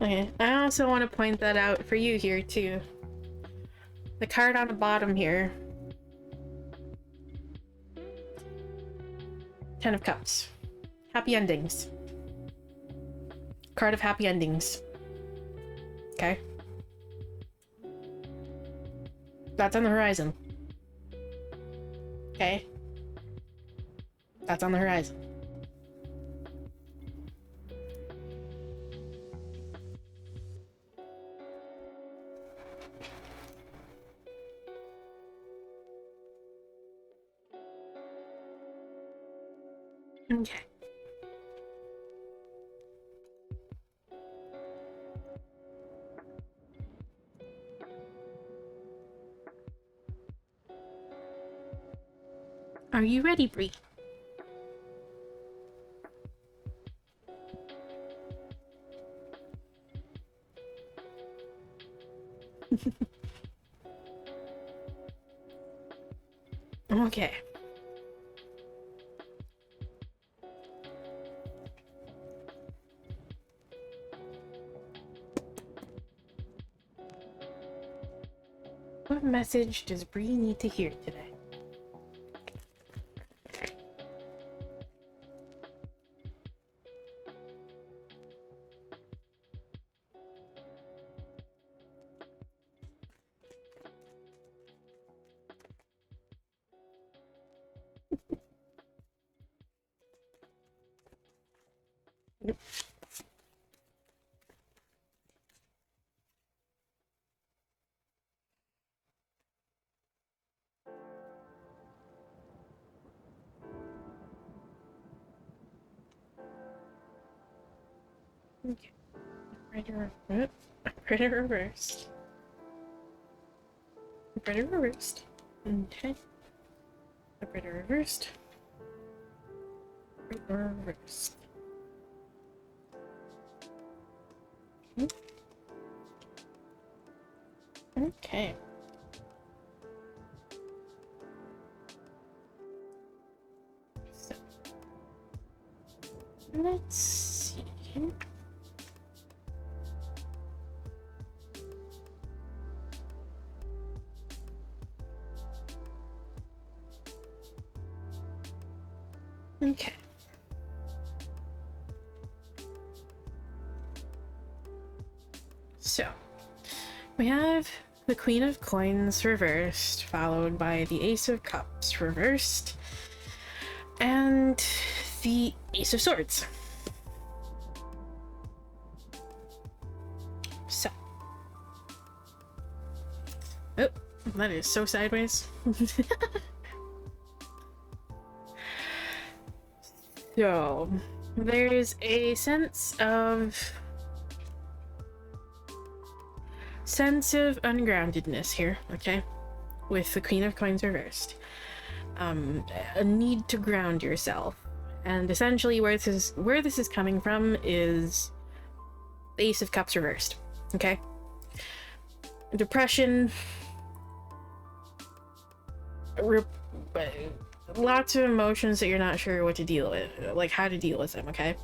Okay, I also want to point that out for you here too. The card on the bottom here. 10 of Cups. Happy endings. Card of happy endings. Okay? That's on the horizon. Okay? That's on the horizon. Okay. Are you ready, Bree? Okay. What message does Bree need to hear today? Okay. Upgraded reversed. Upgraded reversed. Okay. Upgraded reversed. Reversed. Okay. So let's see. Okay. So we have the Queen of Coins reversed, followed by the Ace of Cups reversed, and the Ace of Swords. So. Oh, that is so sideways. So, there's a sense of ungroundedness here, okay? With the Queen of Coins reversed. A need to ground yourself. And essentially where this is coming from is the Ace of Cups reversed, okay? Depression, lots of emotions that you're not sure what to deal with, like how to deal with them, okay?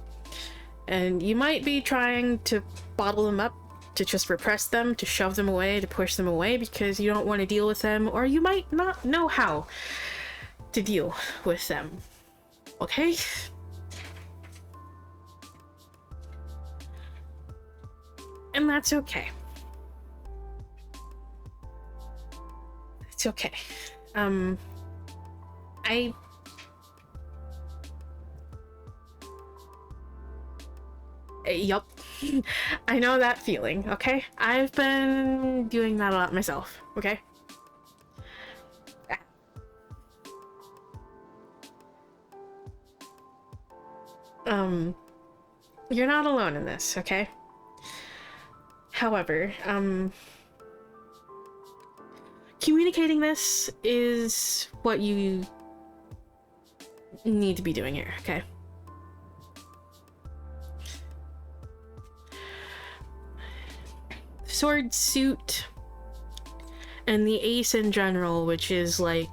And you might be trying to bottle them up, to just repress them, to shove them away, to push them away because you don't want to deal with them, or you might not know how to deal with them, okay? And that's okay. It's okay. Yup. I know that feeling, okay? I've been doing that a lot myself, okay? You're not alone in this, okay? However, communicating this is what you need to be doing here, okay? Sword suit and the ace in general, which is like,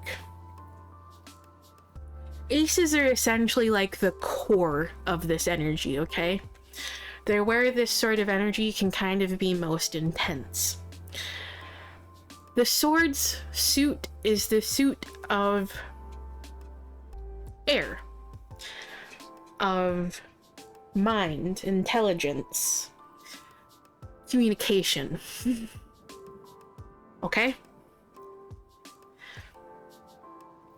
aces are essentially like the core of this energy, okay? They're where this sort of energy can kind of be most intense. The sword's suit is the suit of air, of mind, intelligence, communication. Okay?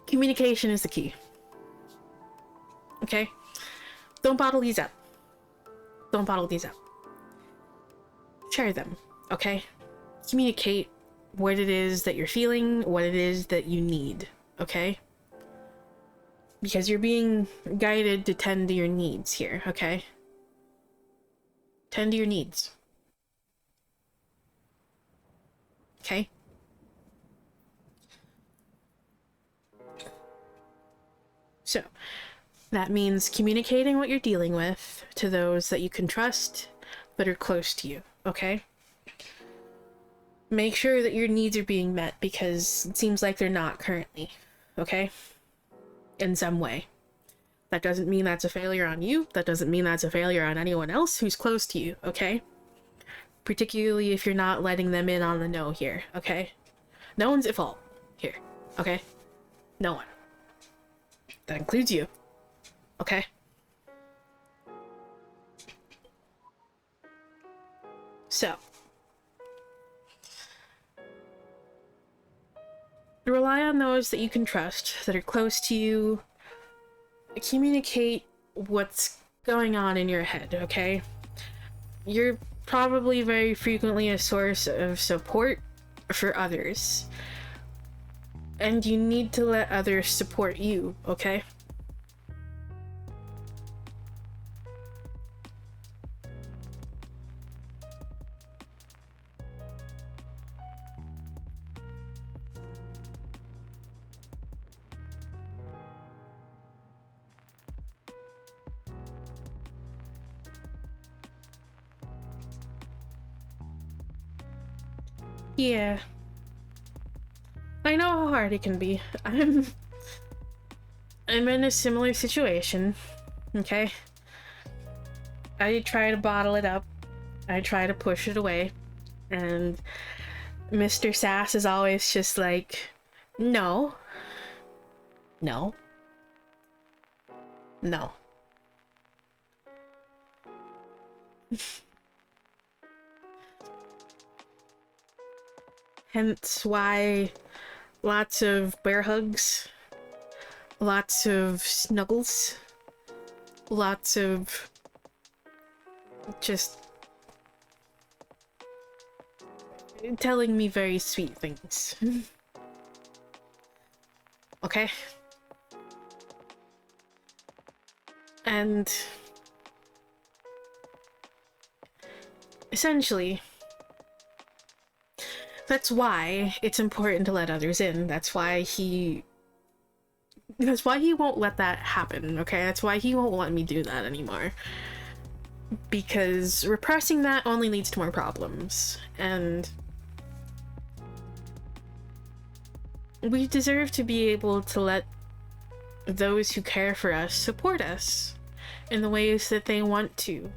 Communication is the key. Okay? Don't bottle these up. Don't bottle these up. Share them, okay? Communicate what it is that you're feeling, what it is that you need, okay? Because you're being guided to tend to your needs here, okay? Tend to your needs. Okay? So, that means communicating what you're dealing with to those that you can trust that are close to you, okay? Make sure that your needs are being met because it seems like they're not currently, okay? In some way. That doesn't mean that's a failure on you. That doesn't mean that's a failure on anyone else who's close to you, okay? Particularly if you're not letting them in on the know here, okay? No one's at fault here, okay? No one. That includes you, okay? So, rely on those that you can trust, that are close to you. Communicate what's going on in your head, okay? You're probably very frequently a source of support for others. And you need to let others support you, okay? Yeah. I know how hard it can be. I'm in a similar situation, okay? I try to bottle it up. I try to push it away. And Mr. Sass is always just like, no. No. No. Hence why lots of bear hugs, lots of snuggles, lots of just telling me very sweet things. Okay? And essentially, that's why it's important to let others in. That's why he won't let that happen, okay? That's why he won't let me do that anymore. Because repressing that only leads to more problems. And we deserve to be able to let those who care for us support us in the ways that they want to,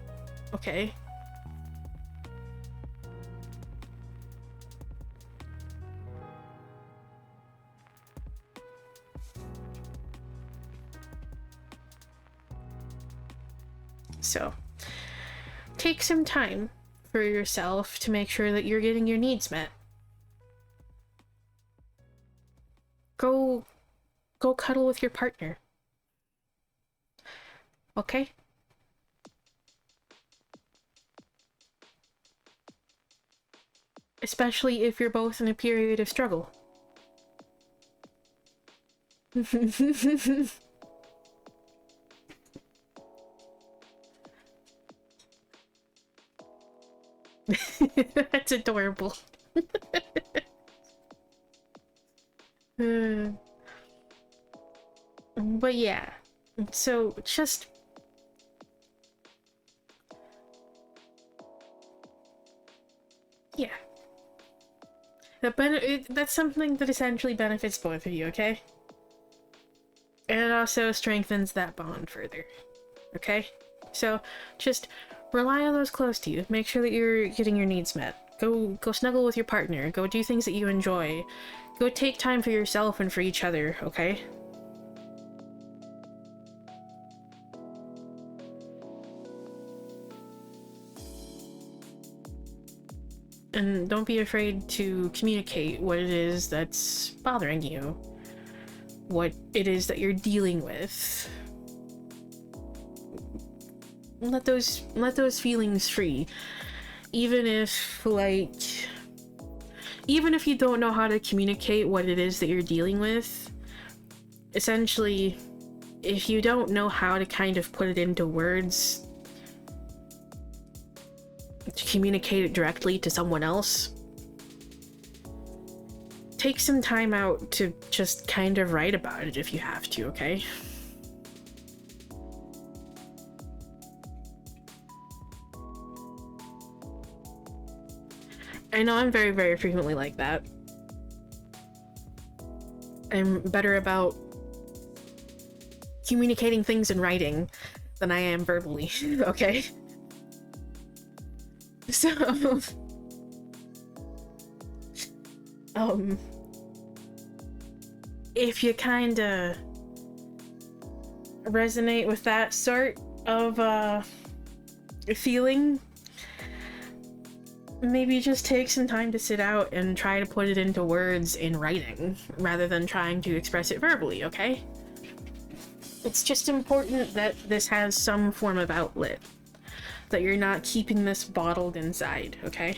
okay? So, take some time for yourself to make sure that you're getting your needs met. Go cuddle with your partner. Okay? Especially if you're both in a period of struggle. That's adorable. But yeah, so just yeah, that's something that essentially benefits both of you, okay? And it also strengthens that bond further, okay? So just rely on those close to you. Make sure that you're getting your needs met. Go snuggle with your partner. Go do things that you enjoy. Go take time for yourself and for each other, okay? And don't be afraid to communicate what it is that's bothering you. What it is that you're dealing with. Let those feelings free. Even if you don't know how to communicate what it is that you're dealing with, essentially, if you don't know how to kind of put it into words to communicate it directly to someone else, take some time out to just kind of write about it if you have to, okay? I know I'm very, very frequently like that. I'm better about communicating things in writing than I am verbally, okay? So, if you kinda resonate with that sort of, feeling, maybe just take some time to sit out and try to put it into words in writing, rather than trying to express it verbally, okay? It's just important that this has some form of outlet. That you're not keeping this bottled inside, okay?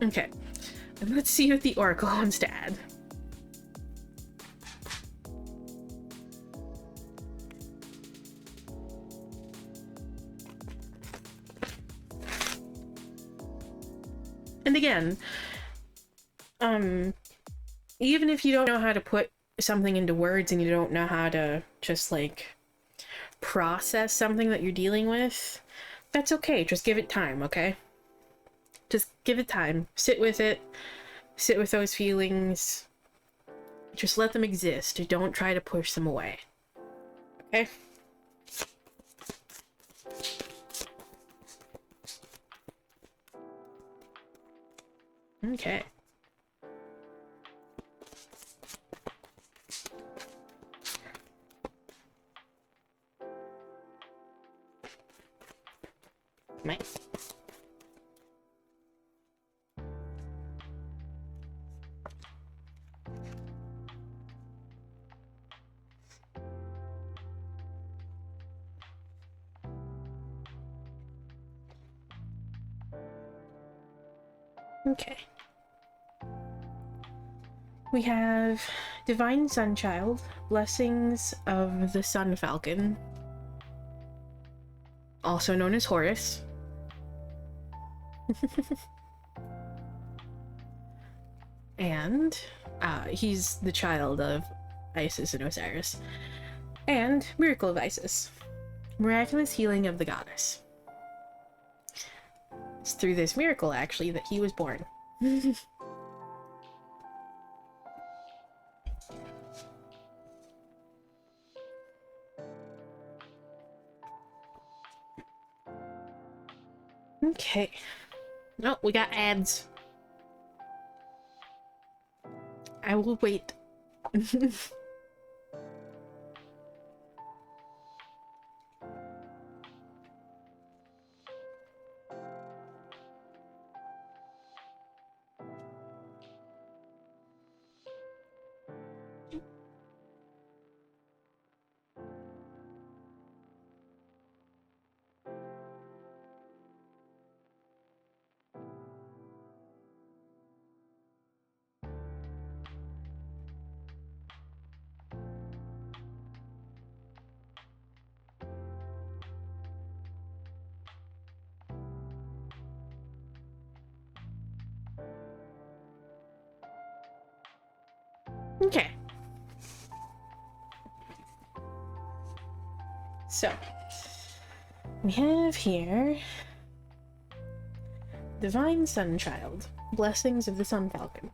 Okay, and let's see what the Oracle wants to add. And again, even if you don't know how to put something into words and you don't know how to just like process something that you're dealing with, That's okay. Just give it time, okay? Just give it time. Sit with it. Sit with those feelings. Just let them exist. Don't try to push them away. Okay? Okay. Nice. Okay. We have Divine Sunchild, Blessings of the Sun Falcon, also known as Horus. And he's the child of Isis and Osiris. And Miracle of Isis, miraculous healing of the goddess. It's through this miracle, actually, that he was born. Okay. Oh, we got ads. I will wait. Okay. So, we have here Divine Sunchild, Blessings of the Sun Falcon.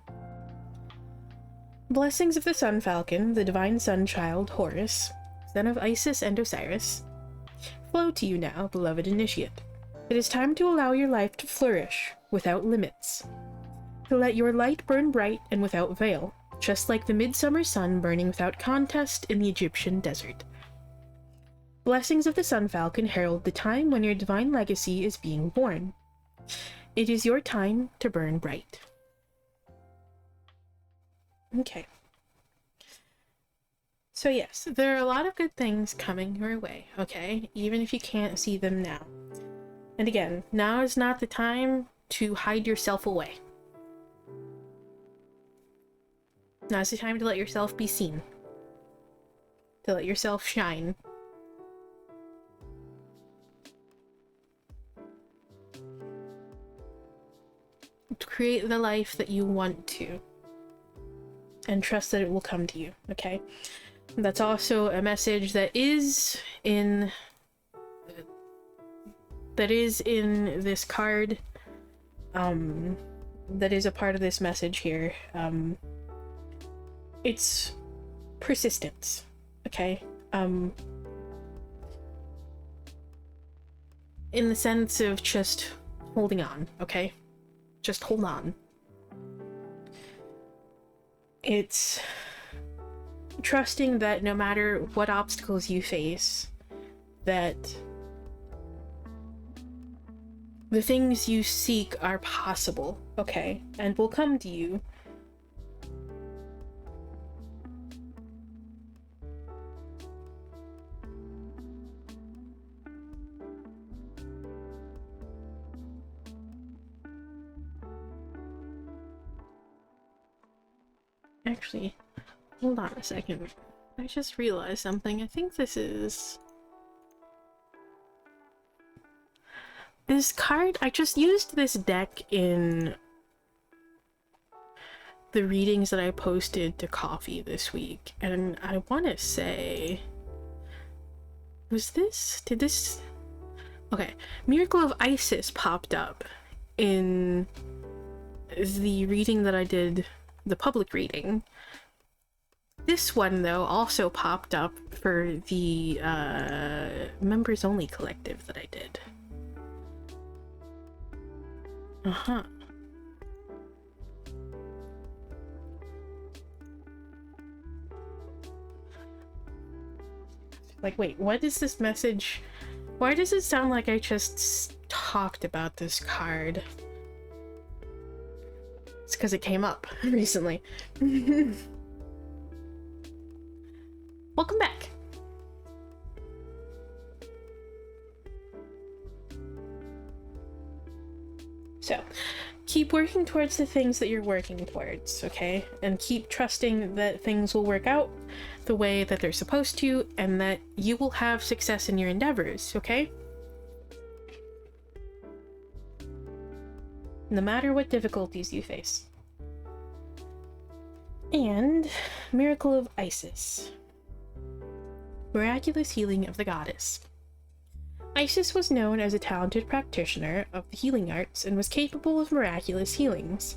Blessings of the Sun Falcon, the Divine Sunchild Horus, son of Isis and Osiris, flow to you now, beloved initiate. It is time to allow your life to flourish without limits, to let your light burn bright and without veil, just like the midsummer sun burning without contest in the Egyptian desert. Blessings of the Sun Falcon herald the time when your divine legacy is being born. It is your time to burn bright. Okay. So yes, there are a lot of good things coming your way, okay? Even if you can't see them now. And again, now is not the time to hide yourself away. Now's the time to let yourself be seen. To let yourself shine. To create the life that you want to. And trust that it will come to you, okay? That's also a message that is in this card. That is a part of this message here. It's persistence, okay? In the sense of just holding on, okay? Just hold on. It's trusting that no matter what obstacles you face, that the things you seek are possible, okay? And will come to you. Actually, hold on a second. I just realized something. I think this card, I just used this deck in the readings that I posted to Coffee this week, and I want to say, did this Okay, Miracle of Isis popped up in the reading that I did, the public reading. This one, though, also popped up for the members only collective that I did. Uh-huh. Like, wait, what is this message? Why does it sound like I just talked about this card? It's because it came up recently. Welcome back. So, keep working towards the things that you're working towards, okay? And keep trusting that things will work out the way that they're supposed to, and that you will have success in your endeavors, okay? No matter what difficulties you face. And Miracle of Isis. Miraculous healing of the goddess. Isis was known as a talented practitioner of the healing arts and was capable of miraculous healings.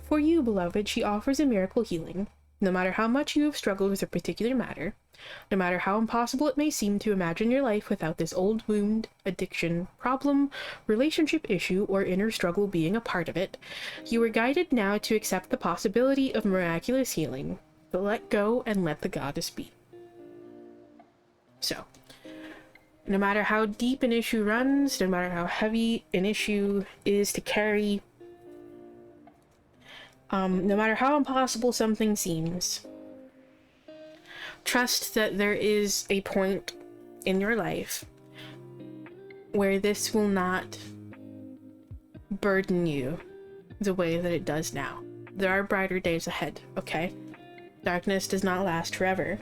For you, beloved, she offers a miracle healing. No matter how much you have struggled with a particular matter, no matter how impossible it may seem to imagine your life without this old wound, addiction, problem, relationship issue, or inner struggle being a part of it, you are guided now to accept the possibility of miraculous healing, but let go and let the goddess be. So, no matter how deep an issue runs, no matter how heavy an issue is to carry, no matter how impossible something seems, trust that there is a point in your life where this will not burden you the way that it does now. There are brighter days ahead, okay? Darkness does not last forever.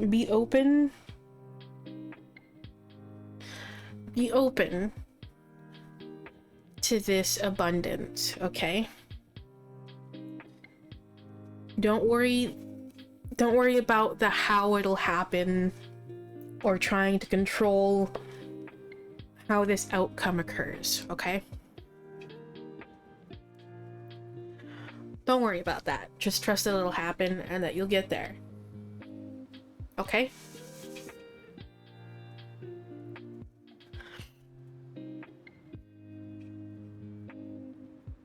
Be open. Be open to this abundance, okay? Don't worry about the how it'll happen or trying to control how this outcome occurs, okay? Don't worry about that. Just trust that it'll happen and that you'll get there. Okay?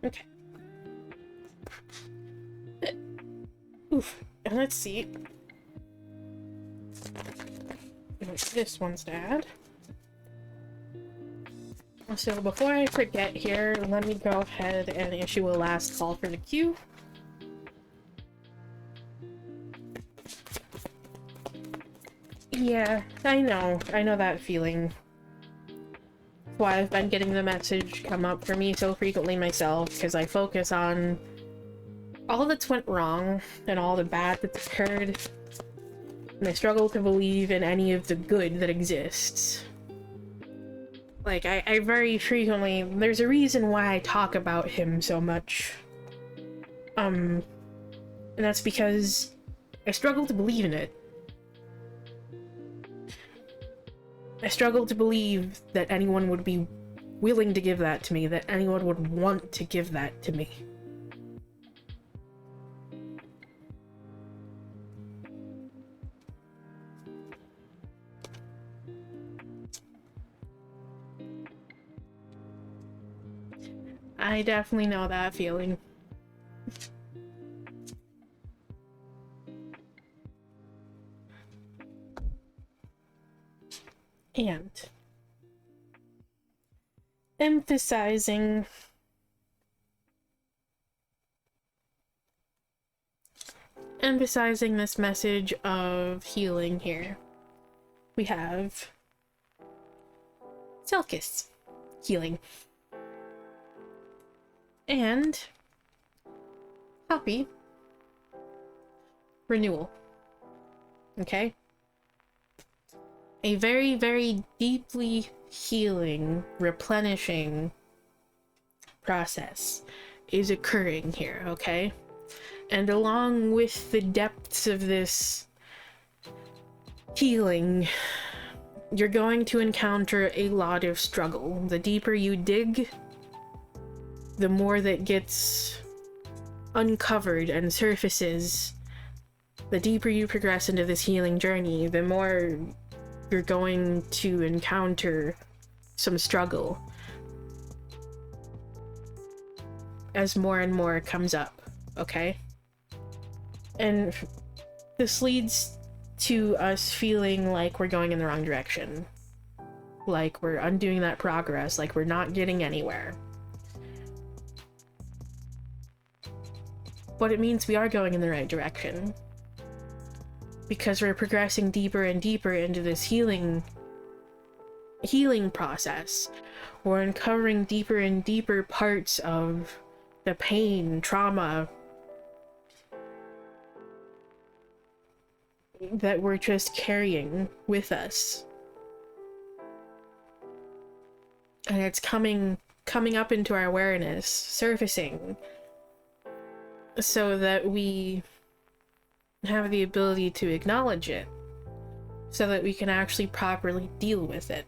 Okay. Oof. And let's see. This one's dad. So before I forget here, let me go ahead and issue a last call for the queue. Yeah, I know that feeling. That's why I've been getting the message come up for me so frequently myself, because I focus on all that's went wrong and all the bad that's occurred, and I struggle to believe in any of the good that exists. Like, I very frequently, there's a reason why I talk about him so much. And that's because I struggle to believe in it. I struggle to believe that anyone would be willing to give that to me, that anyone would want to give that to me. I definitely know that feeling. And emphasizing this message of healing here, we have Selkis healing and Happy renewal. Okay? A very, very deeply healing, replenishing process is occurring here, okay? And along with the depths of this healing, you're going to encounter a lot of struggle. The deeper you dig, the more that gets uncovered and surfaces. The deeper you progress into this healing journey, the more you're going to encounter some struggle as more and more comes up, okay? And this leads to us feeling like we're going in the wrong direction. Like we're undoing that progress, like we're not getting anywhere. But it means we are going in the right direction. Because we're progressing deeper and deeper into this healing process. We're uncovering deeper and deeper parts of the pain, trauma that we're just carrying with us. And it's coming up into our awareness, surfacing, so that we have the ability to acknowledge it, so that we can actually properly deal with it.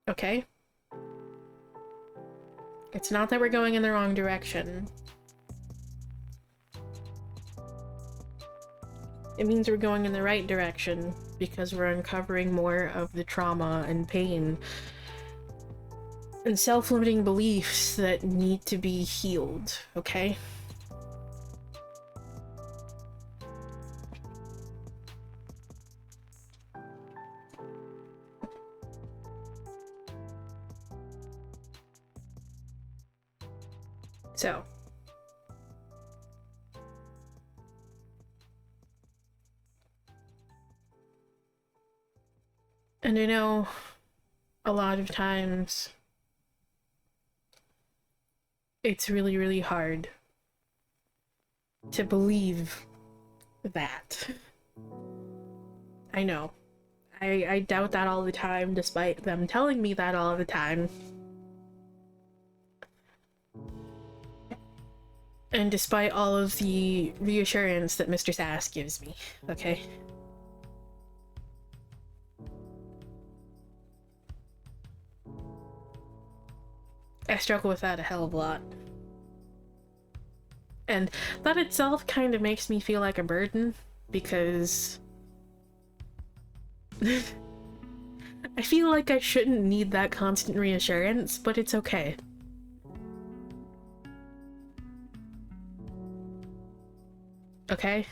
Okay? It's not that we're going in the wrong direction. It means we're going in the right direction because we're uncovering more of the trauma and pain and self-limiting beliefs that need to be healed, okay? So, and I know a lot of times it's really, really hard to believe that. I know. I doubt that all the time, despite them telling me that all the time. And despite all of the reassurance that Mr. Sass gives me, okay? I struggle with that a hell of a lot. And that itself kind of makes me feel like a burden, because I feel like I shouldn't need that constant reassurance, but it's okay. Okay?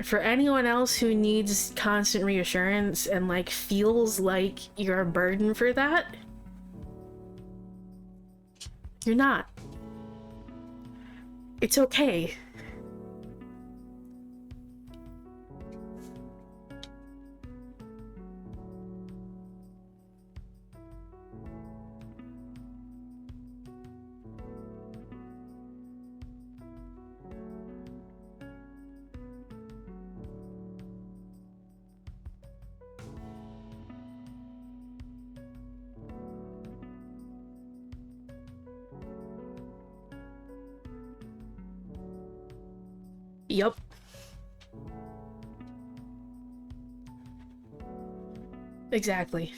For anyone else who needs constant reassurance and like feels like you're a burden for that, you're not. It's okay. Yup. Exactly.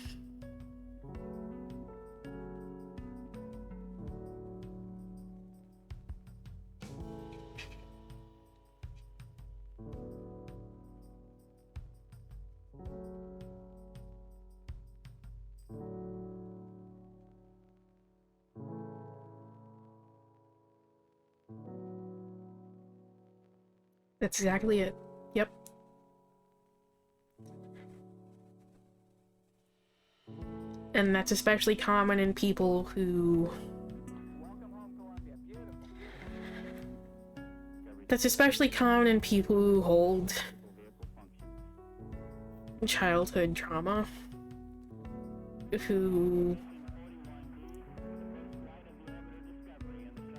That's exactly it. Yep. And that's especially common in people who... That's especially common in people who hold childhood trauma, who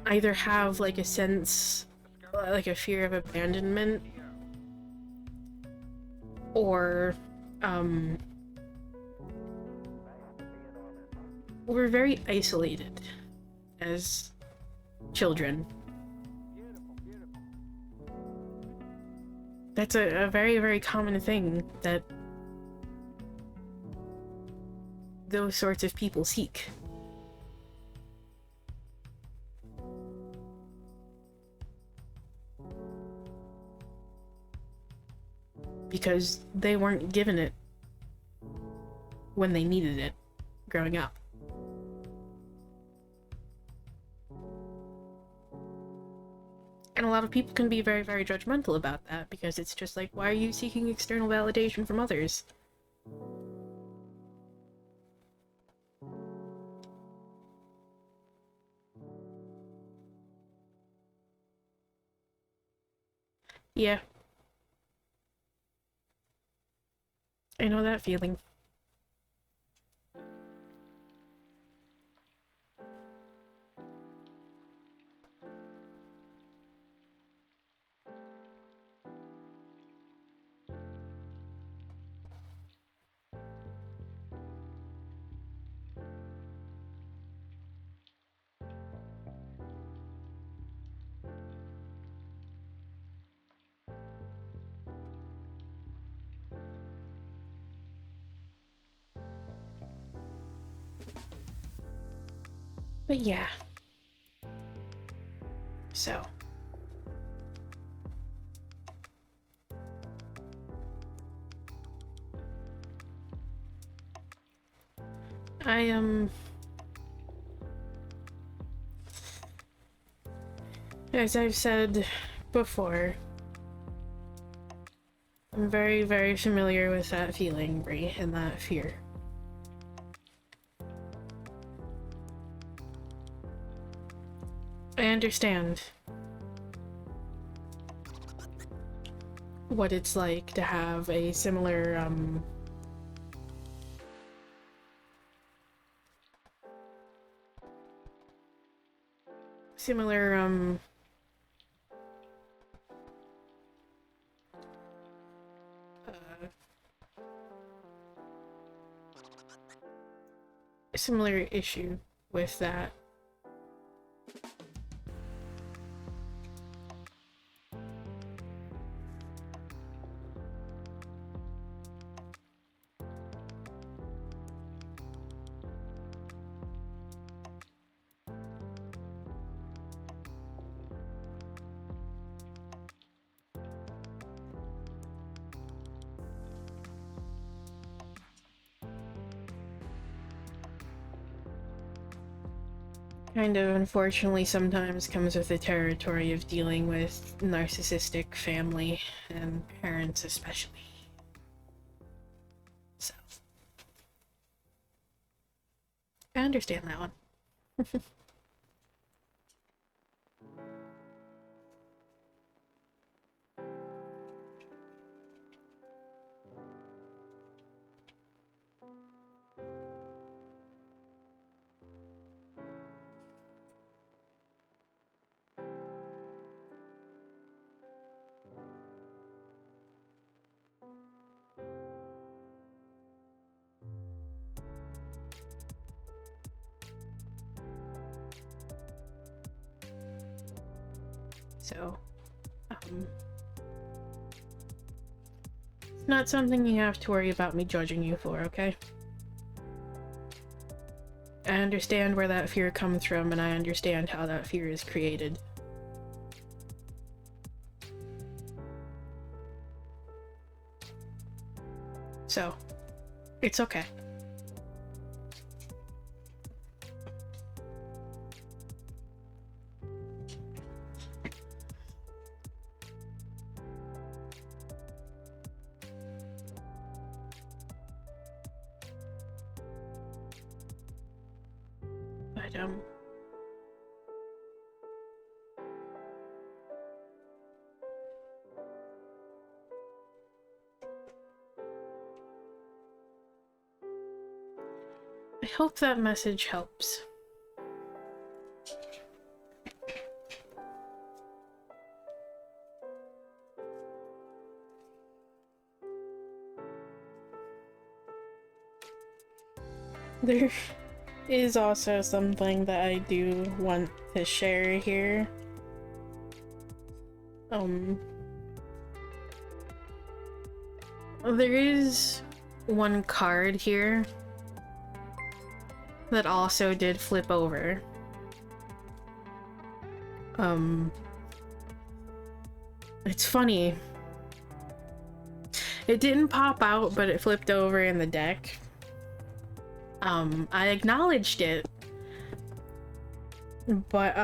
either have like a sense, like a fear of abandonment, or we're very isolated as children. That's a very, very common thing that those sorts of people seek. Because they weren't given it when they needed it growing up. And a lot of people can be very, very judgmental about that, because it's just like, why are you seeking external validation from others? Yeah. I know that feeling. But yeah. So. As I've said before, I'm very, very familiar with that feeling, Bree, and that fear. I understand what it's like to have a similar, similar issue with that. Kind of, unfortunately, sometimes comes with the territory of dealing with narcissistic family and parents especially. So, I understand that one. So, it's not something you have to worry about me judging you for, okay? I understand where that fear comes from, and I understand how that fear is created. So, it's okay. But, I hope that message helps. is also something that I do want to share here. There is one card here that also did flip over. It's funny. It didn't pop out, but it flipped over in the deck. I acknowledged it, but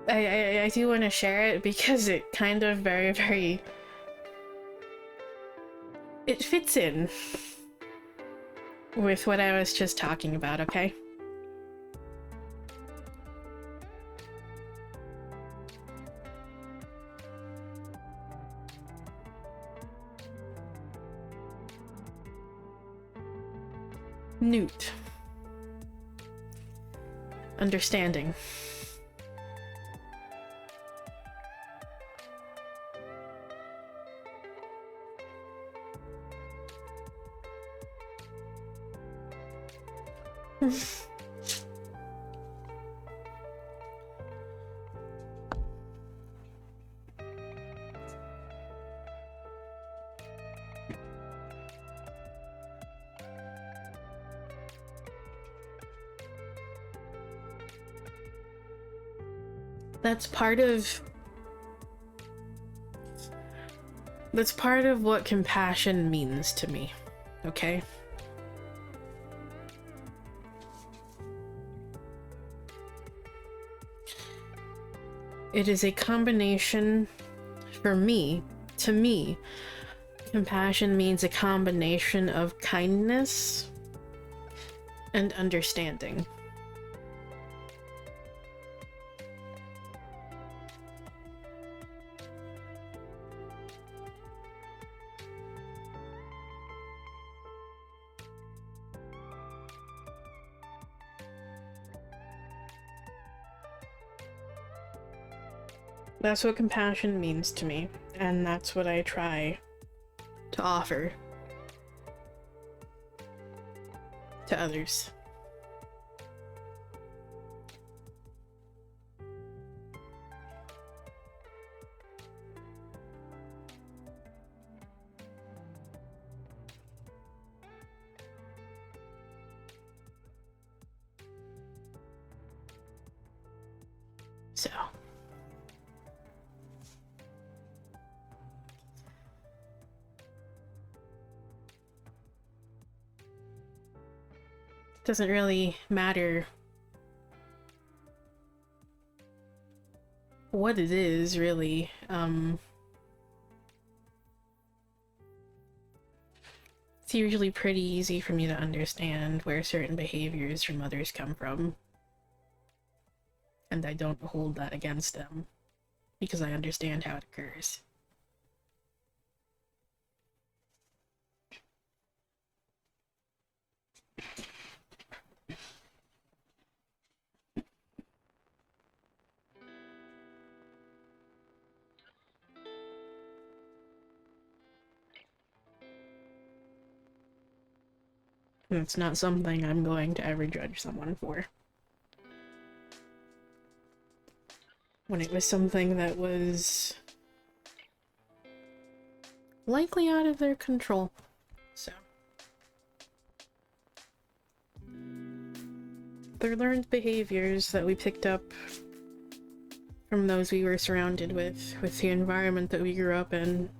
I do want to share it because it kind of very it fits in with what I was just talking about, okay? Newt. Understanding. That's part of what compassion means to me, okay? It is a combination, for me, to me, compassion means a combination of kindness and understanding. That's what compassion means to me, and that's what I try to offer to others. So. Doesn't really matter what it is, really. It's usually pretty easy for me to understand where certain behaviors from others come from. And I don't hold that against them, because I understand how it occurs. And it's not something I'm going to ever judge someone for. When it was something that was likely out of their control, so. They're learned behaviors that we picked up from those we were surrounded with the environment that we grew up in.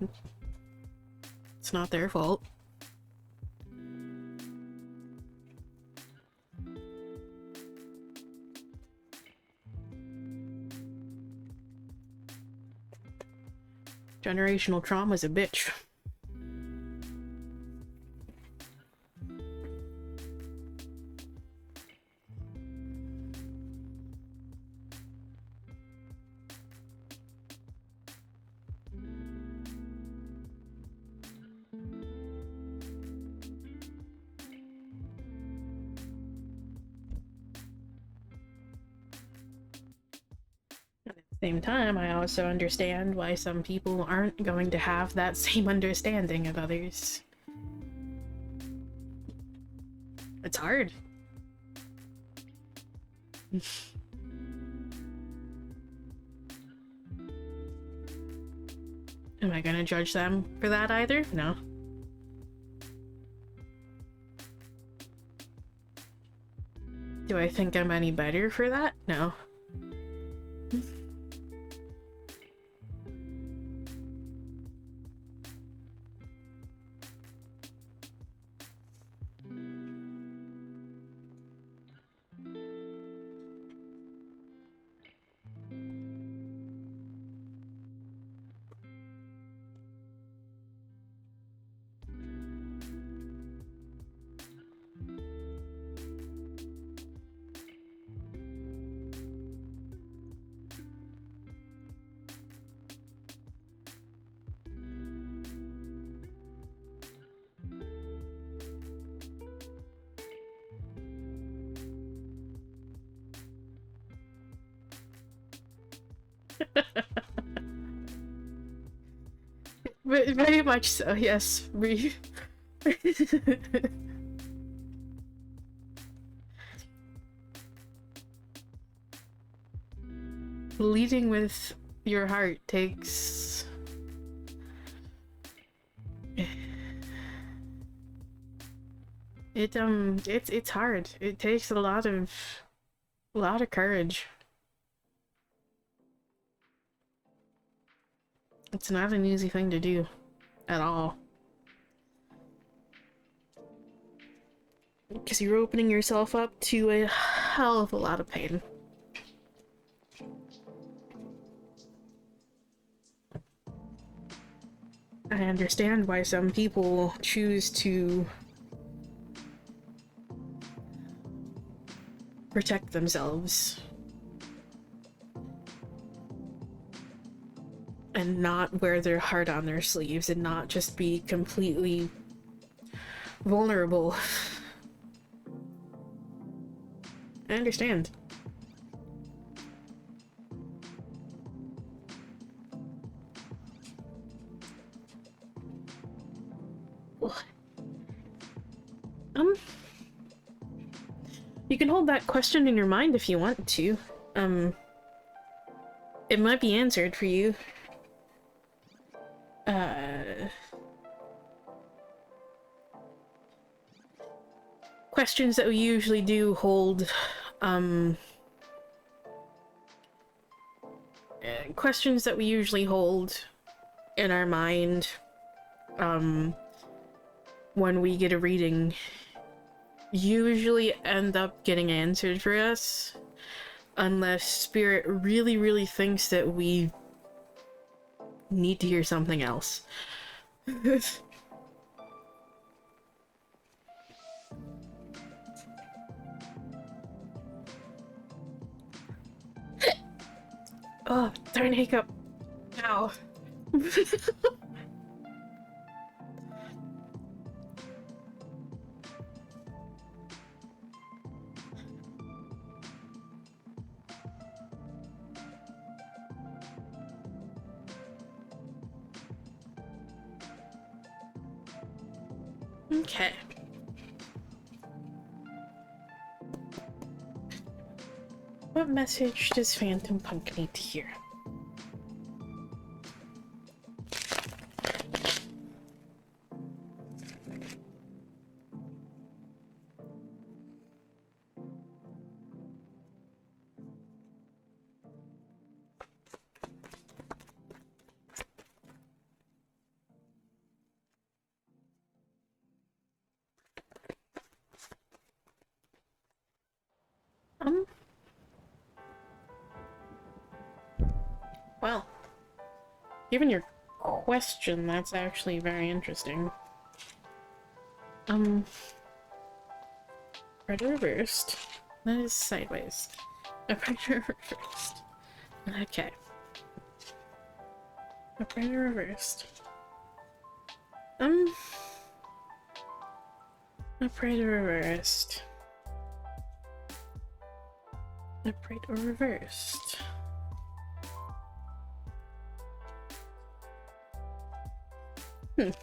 It's not their fault. Generational trauma's a bitch. Same time, I also understand why some people aren't going to have that same understanding of others. It's hard. Am I gonna judge them for that either? No. Do I think I'm any better for that? No. Very much so, yes. Leading with your heart takes... it's hard. It takes a lot of courage. It's not an easy thing to do at all. Because you're opening yourself up to a hell of a lot of pain. I understand why some people choose to protect themselves and not wear their heart on their sleeves and not just be completely vulnerable. I understand. You can hold that question in your mind if you want to. It might be answered for you. Questions that we usually do hold, questions that we usually hold in our mind, when we get a reading usually end up getting answered for us, unless Spirit really, really thinks that we need to hear something else. Oh, darn hiccup. Ow. Okay. What message does Phantom Punk need to hear? Well, given your question, that's actually very interesting. Predator reversed. That is sideways. A predator reversed. Okay. A predator reversed. A predator reversed. A predator reversed. We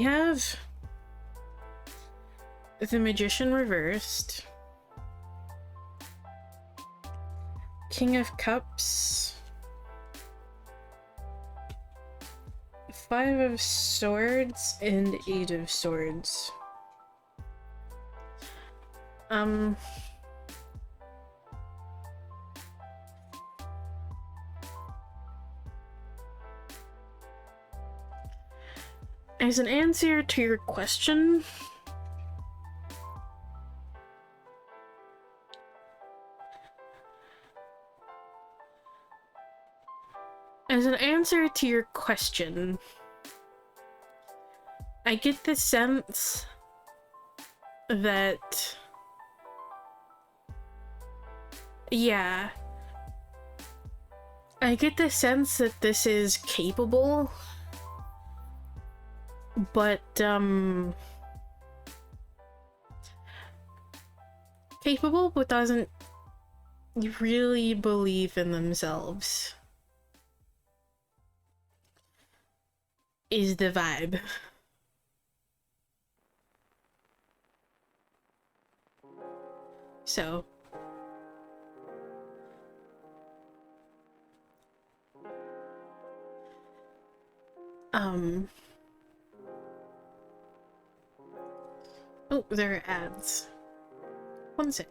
have the Magician reversed, King of Cups, Five of Swords, and Eight of Swords. As an answer to your question, I get the sense that, yeah, I get the sense that this is capable, but, capable but doesn't really believe in themselves is the vibe. So, oh, there are ads. One sec.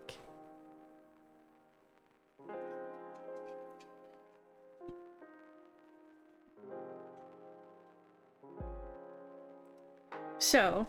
So,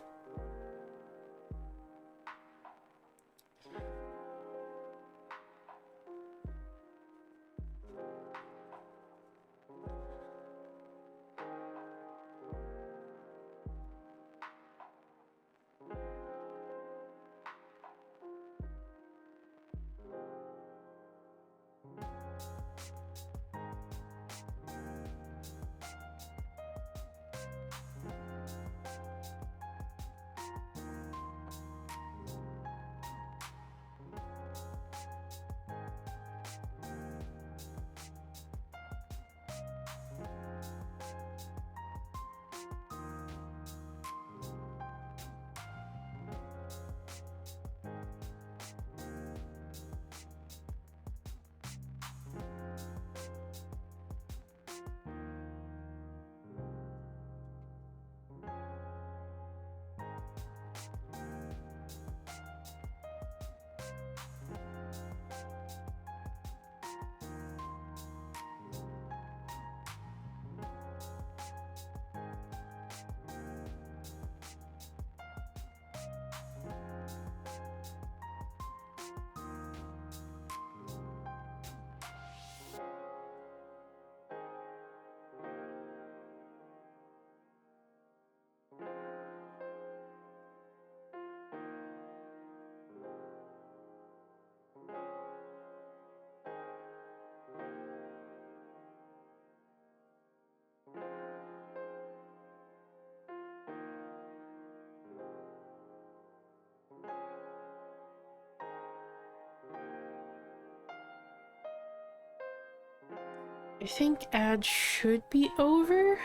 I think ads should be over.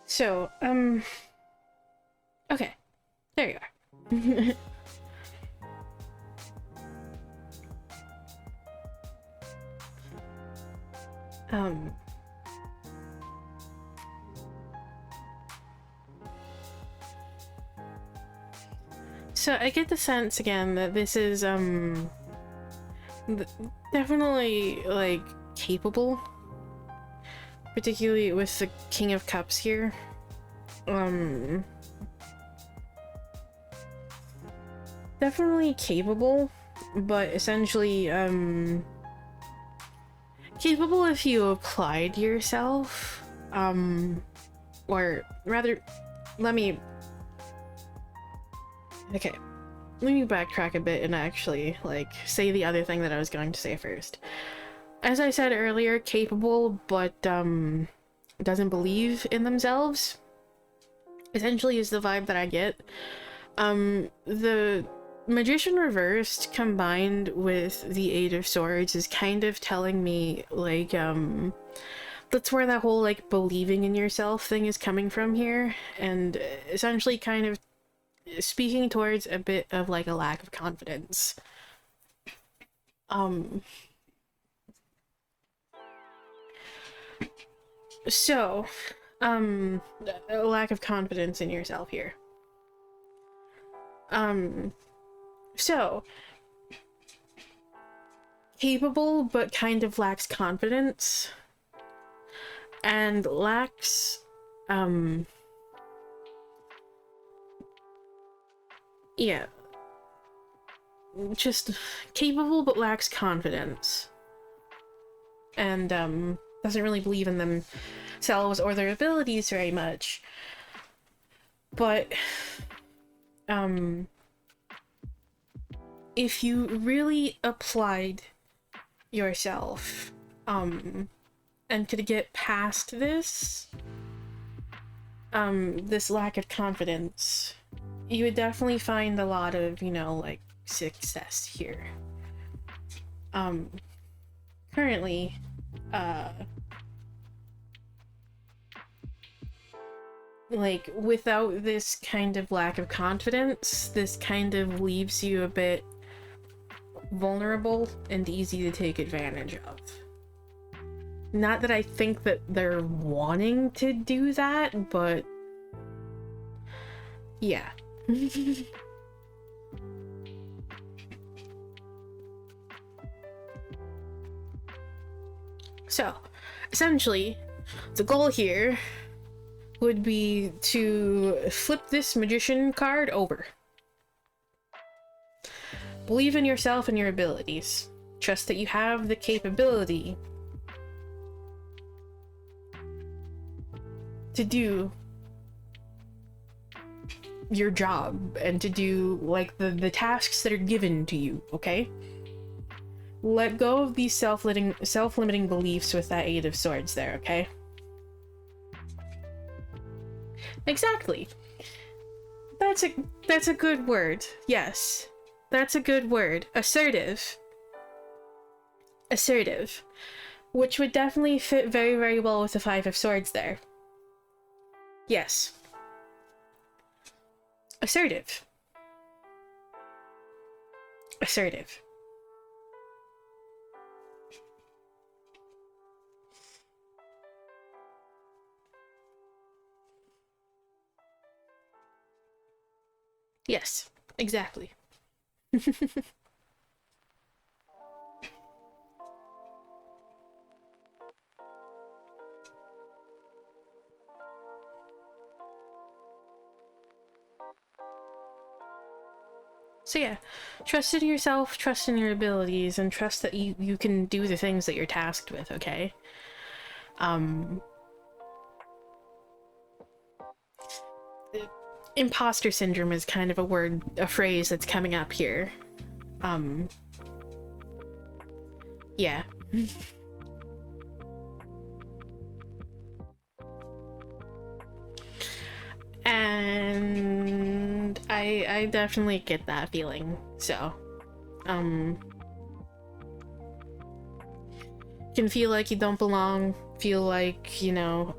So, okay, there you are. So I get the sense again that this is, definitely, like, capable. Particularly with the King of Cups here. Definitely capable, but essentially, capable if you applied yourself. Or rather, okay, let me backtrack a bit and actually, like, say the other thing that I was going to say first. As I said earlier, capable, but, doesn't believe in themselves, essentially, is the vibe that I get. The Magician Reversed combined with the Eight of Swords is kind of telling me, like, that's where that whole, like, believing in yourself thing is coming from here, and essentially kind of speaking towards a bit of, like, a lack of confidence. So, a lack of confidence in yourself here. So, capable but kind of lacks confidence, and lacks, yeah, just capable but lacks confidence, and, doesn't really believe in themselves or their abilities very much, but, if you really applied yourself, and could get past this, this lack of confidence, you would definitely find a lot of, you know, like, success here. Currently, like, without this kind of lack of confidence, this kind of leaves you a bit vulnerable and easy to take advantage of. Not that I think that they're wanting to do that, but yeah. So, essentially, the goal here would be to flip this Magician card over. Believe in yourself and your abilities. Trust that you have the capability to do your job and to do, like, the tasks that are given to you, okay? Let go of these self-limiting beliefs with that Eight of Swords there, okay? Exactly. That's a good word. Yes. That's a good word. Assertive. Assertive. Which would definitely fit very, very well with the Five of Swords there. Yes. Assertive. Assertive. Yes, exactly. So yeah, trust in yourself, trust in your abilities, and trust that you can do the things that you're tasked with, okay? Imposter syndrome is kind of a phrase that's coming up here. Yeah. And I definitely get that feeling, so, can feel like you don't belong, feel like, you know,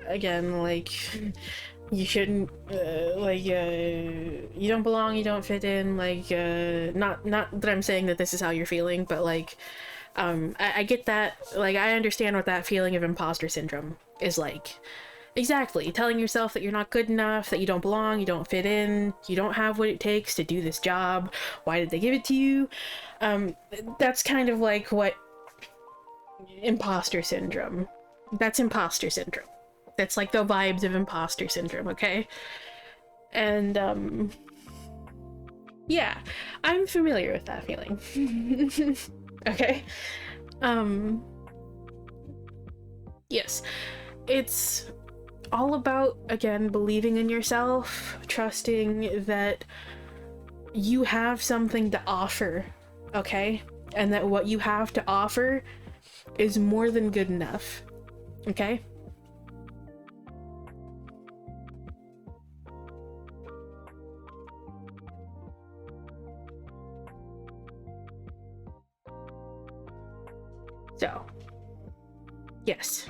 again, like, you shouldn't, you don't belong, you don't fit in, like, not that I'm saying that this is how you're feeling, but, like, I get that, like, I understand what that feeling of imposter syndrome is like. Exactly, telling yourself that you're not good enough, that you don't belong, you don't fit in, you don't have what it takes to do this job, why did they give it to you? That's kind of like what imposter syndrome, that's imposter syndrome. That's like the vibes of imposter syndrome, okay? And, yeah, I'm familiar with that feeling. Okay? Yes, it's all about, again, believing in yourself, trusting that you have something to offer, okay? and that what you have to offer is more than good enough. Okay? So, yes.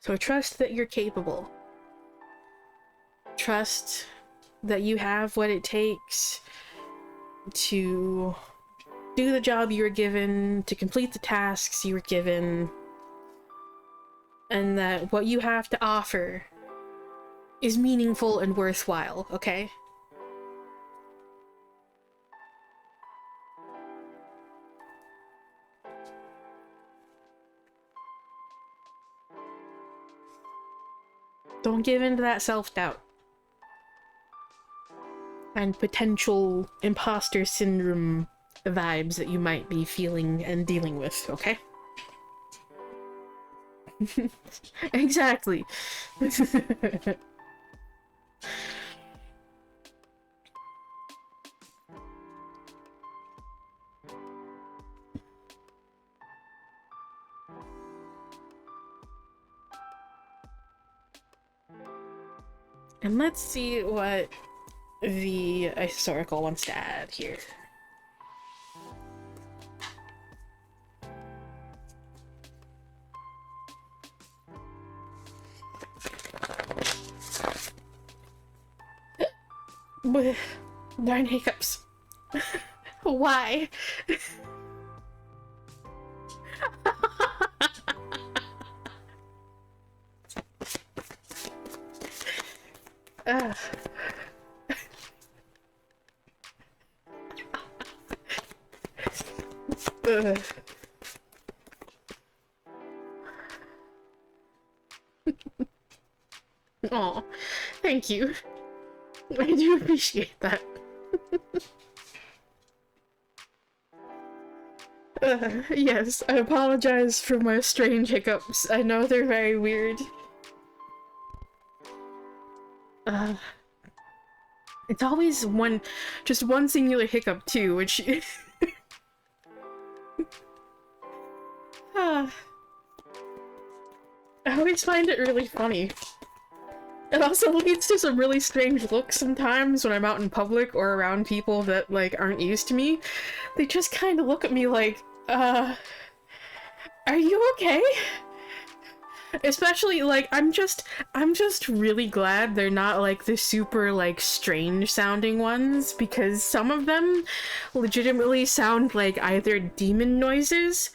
So trust that you're capable. Trust that you have what it takes to do the job you were given, to complete the tasks you were given, and that what you have to offer is meaningful and worthwhile, okay? Don't give in to that self-doubt and potential imposter syndrome vibes that you might be feeling and dealing with, okay? Exactly. And let's see what the historical wants to add here. Darn hiccups. Why? Ugh. Ugh. Aw, thank you. I do appreciate that. Yes, I apologize for my strange hiccups. I know they're very weird. It's always just one singular hiccup too, which... I always find it really funny. It also leads to some really strange looks sometimes when I'm out in public or around people that, like, aren't used to me. They just kind of look at me like, are you okay? Especially, like, I'm just really glad they're not, like, the super, like, strange sounding ones, because some of them legitimately sound like either demon noises,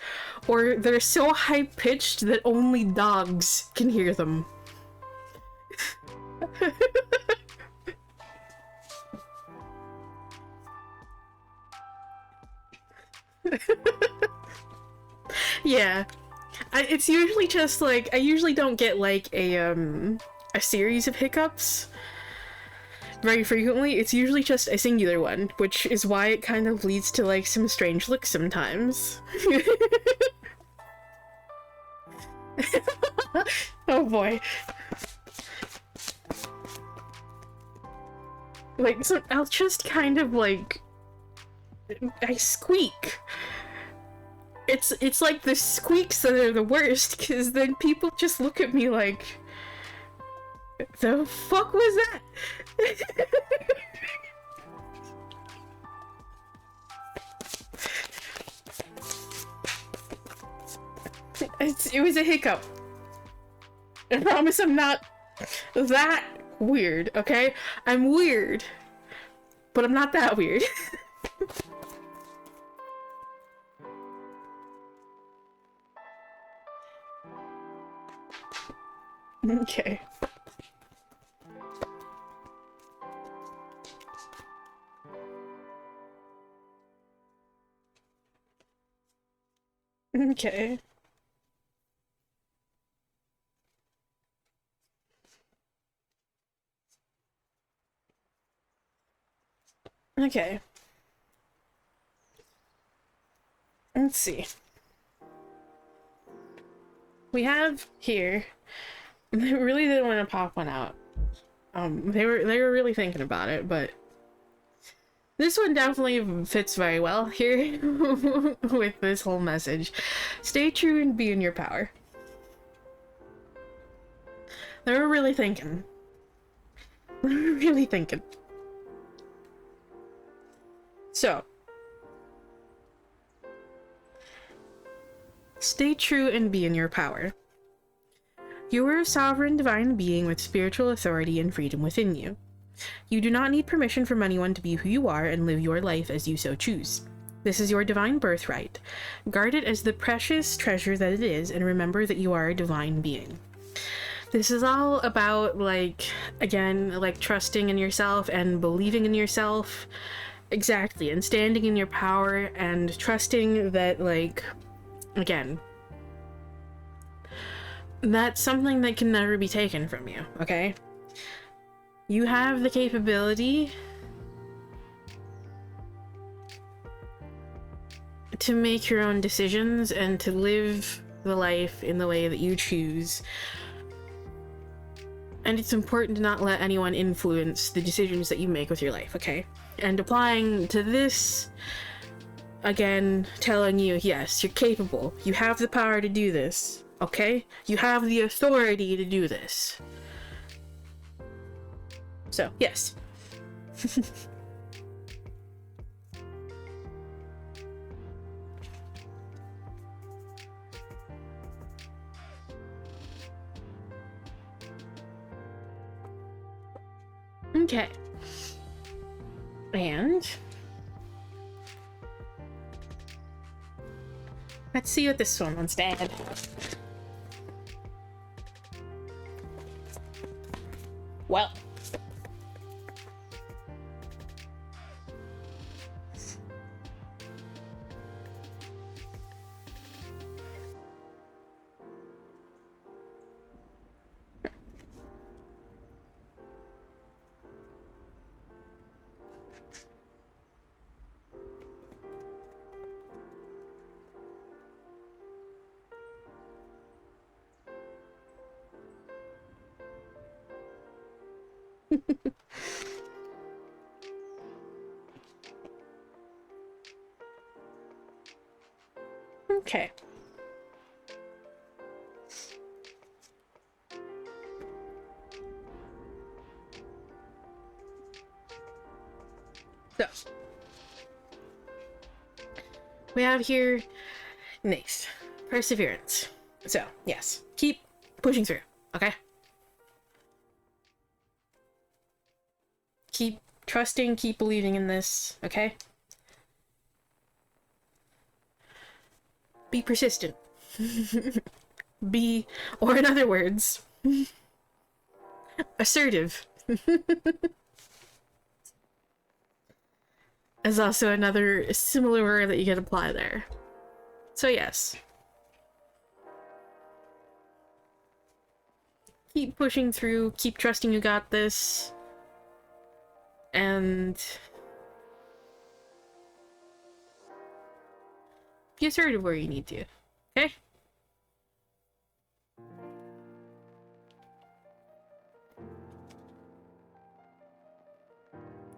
or they're so high-pitched that only dogs can hear them. Yeah. It's usually just, like, I usually don't get, like, a series of hiccups very frequently. It's usually just a singular one, which is why it kind of leads to, like, some strange looks sometimes. Oh boy. Like, so I'll just kind of, like, I squeak. It's like the squeaks that are the worst, because then people just look at me like, the fuck was that? It was a hiccup. I promise I'm not that weird, okay? I'm weird, but I'm not that weird. Okay. Okay. Okay. Let's see. We have here They really didn't want to pop one out. They were really thinking about it, but this one definitely fits very well here with this whole message. Stay true and be in your power. They were really thinking. They were really thinking. So, stay true and be in your power. You are a sovereign divine being with spiritual authority and freedom within you. You do not need permission from anyone to be who you are and live your life as you so choose. This is your divine birthright. Guard it as the precious treasure that it is, and remember that you are a divine being. This is all about, like, again, like, trusting in yourself and believing in yourself. Exactly, and standing in your power and trusting that, like, again, that's something that can never be taken from you, okay? You have the capability to make your own decisions and to live the life in the way that you choose. And it's important to not let anyone influence the decisions that you make with your life, okay? And applying to this, again, telling you, yes, you're capable. You have the power to do this, okay? You have the authority to do this. So, yes. Okay. And let's see what this one wants to add. Well. Okay. So, we have here next perseverance. So, yes, keep pushing through, okay? Keep trusting, keep believing in this, okay? Be persistent. Be, or in other words, assertive. Is also another similar word that you can apply there. So yes. Keep pushing through, keep trusting you got this. And be assertive where you need to. Okay?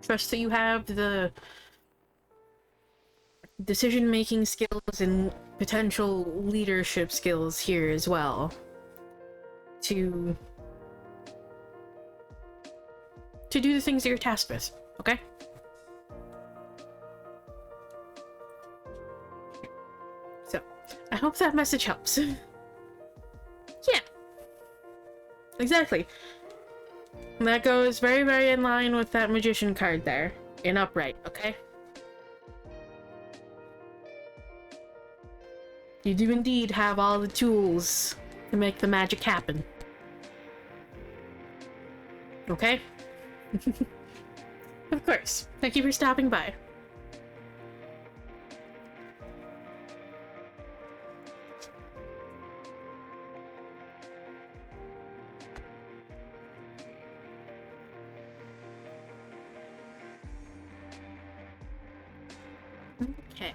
Trust that you have the decision-making skills and potential leadership skills here as well to do the things that you're tasked with, okay? So, I hope that message helps. Yeah. Exactly. And that goes very, very in line with that magician card there, in upright, okay? You do indeed have all the tools to make the magic happen. Okay? Of course. Thank you for stopping by. Okay.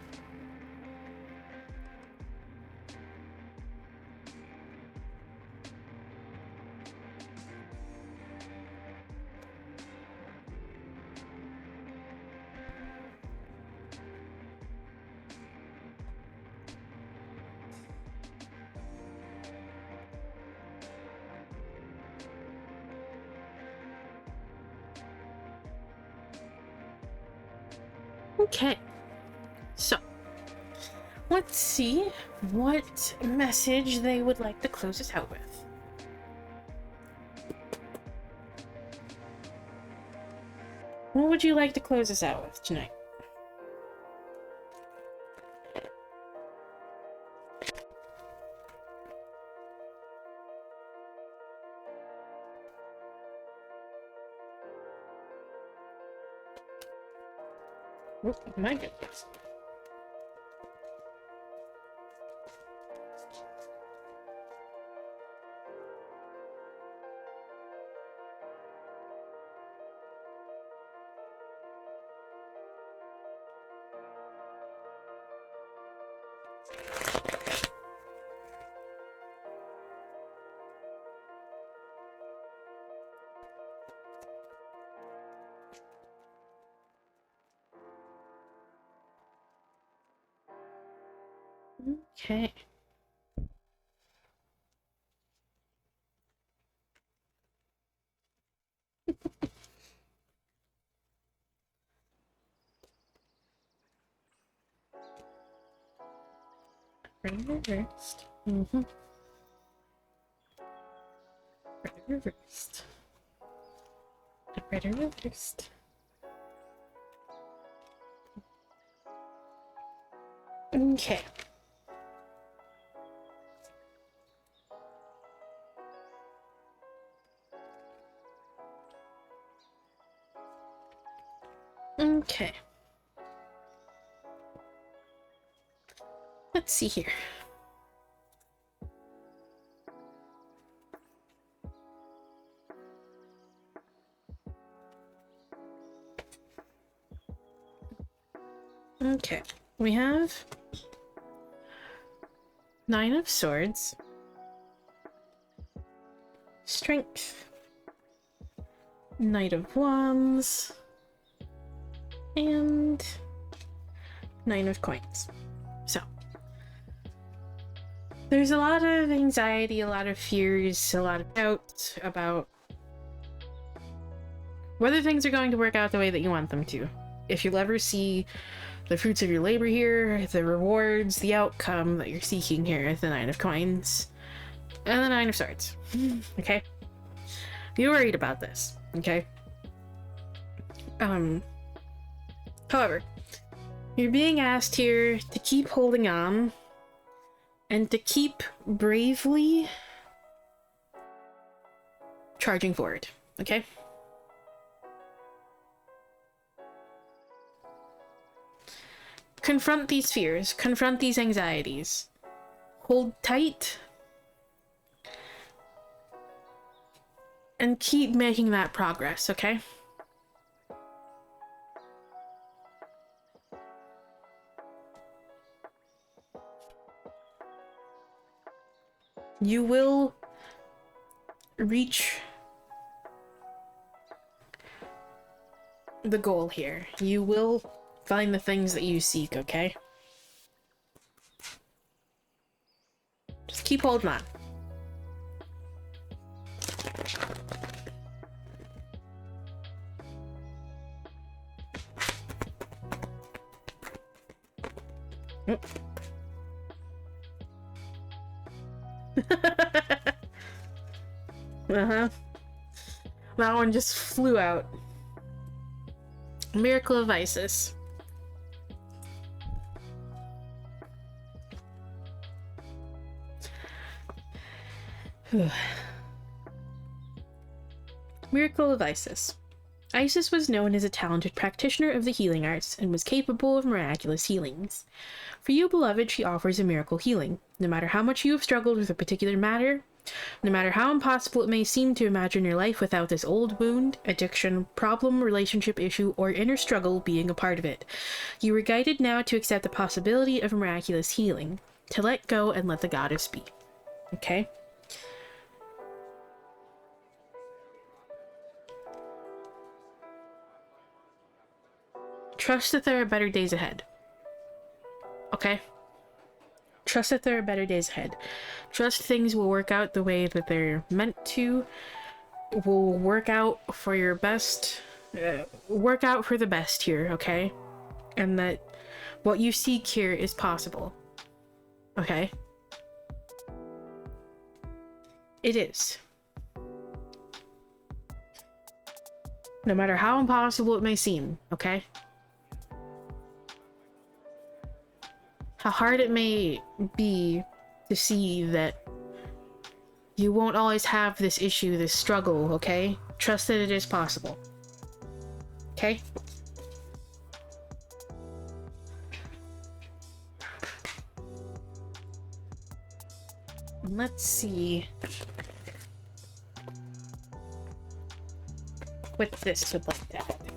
Okay, so let's see what message they would like to close us out with. What would you like to close us out with tonight? Oh, my goodness. Okay. Reversed. Reversed. Reversed. Okay. Okay. Let's see here. Okay. We have 9 of Swords, Strength, Knight of Wands, and 9 of Coins. So, there's a lot of anxiety, a lot of fears, a lot of doubt about whether things are going to work out the way that you want them to. If you'll ever see the fruits of your labor here, the rewards, the outcome that you're seeking here, the 9 of Coins, and the 9 of Swords. Okay? You're worried about this, okay? However, you're being asked here to keep holding on and to keep bravely charging forward, okay? Confront these fears, confront these anxieties. Hold tight and keep making that progress, okay? You will reach the goal here. You will find the things that you seek, okay? Just keep holding on. Oh. Uh-huh. That one just flew out. Miracle of Isis. Miracle of Isis. Isis was known as a talented practitioner of the healing arts and was capable of miraculous healings. For you, beloved, she offers a miracle healing. No matter how much you have struggled with a particular matter, no matter how impossible it may seem to imagine your life without this old wound, addiction, problem, relationship issue, or inner struggle being a part of it, you are guided now to accept the possibility of miraculous healing, to let go and let the goddess be. Okay? Trust that there are better days ahead. Okay? Trust that there are better days ahead. Trust things will work out the way that they're meant to. Will work out for your best. Work out for the best here, okay? and that what you seek here is possible. Okay? It is. No matter how impossible it may seem, okay? How hard it may be to see that you won't always have this issue, this struggle, okay? Trust that it is possible. Okay? Let's see what this would like to add.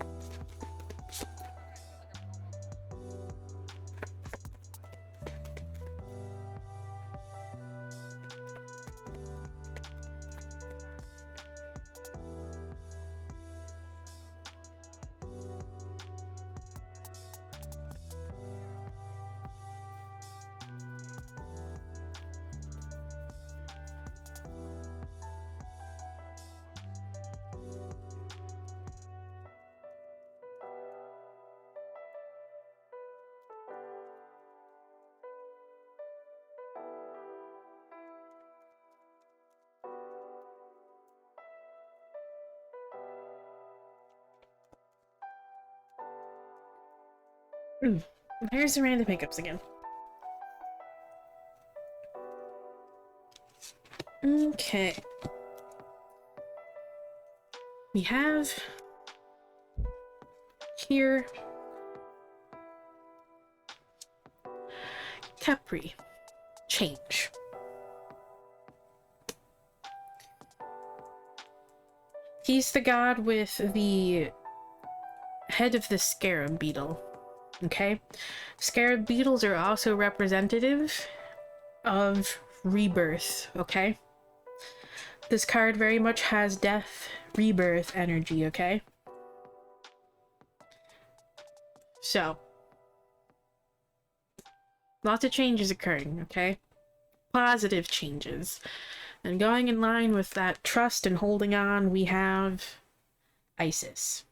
Here's the random hiccups again. Okay. We have here Capri. Change. He's the god with the head of the scarab beetle. Okay? Scarab beetles are also representative of rebirth, okay? This card very much has death, rebirth energy, okay? So, lots of changes occurring, okay? Positive changes. And going in line with that trust and holding on, we have Isis.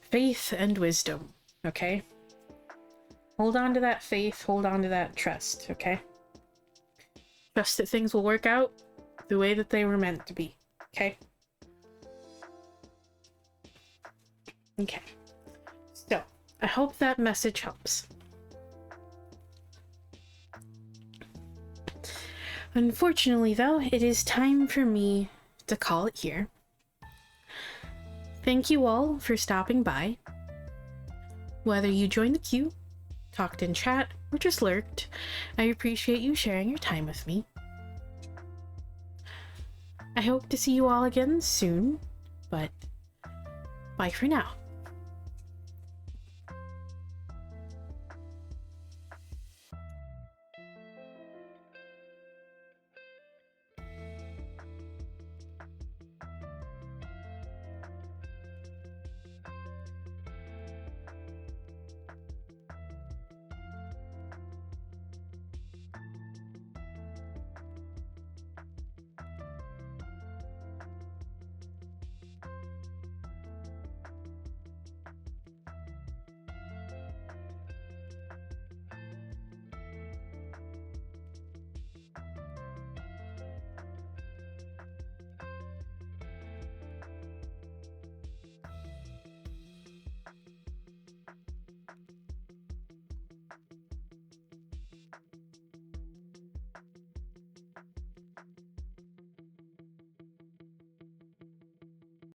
Faith and wisdom, okay? Hold on to that faith, hold on to that trust, okay? Trust that things will work out the way that they were meant to be, okay? Okay. So, I hope that message helps. Unfortunately, though, it is time for me to call it here. Thank you all for stopping by. Whether you joined the queue, talked in chat, or just lurked, I appreciate you sharing your time with me. I hope to see you all again soon, but bye for now.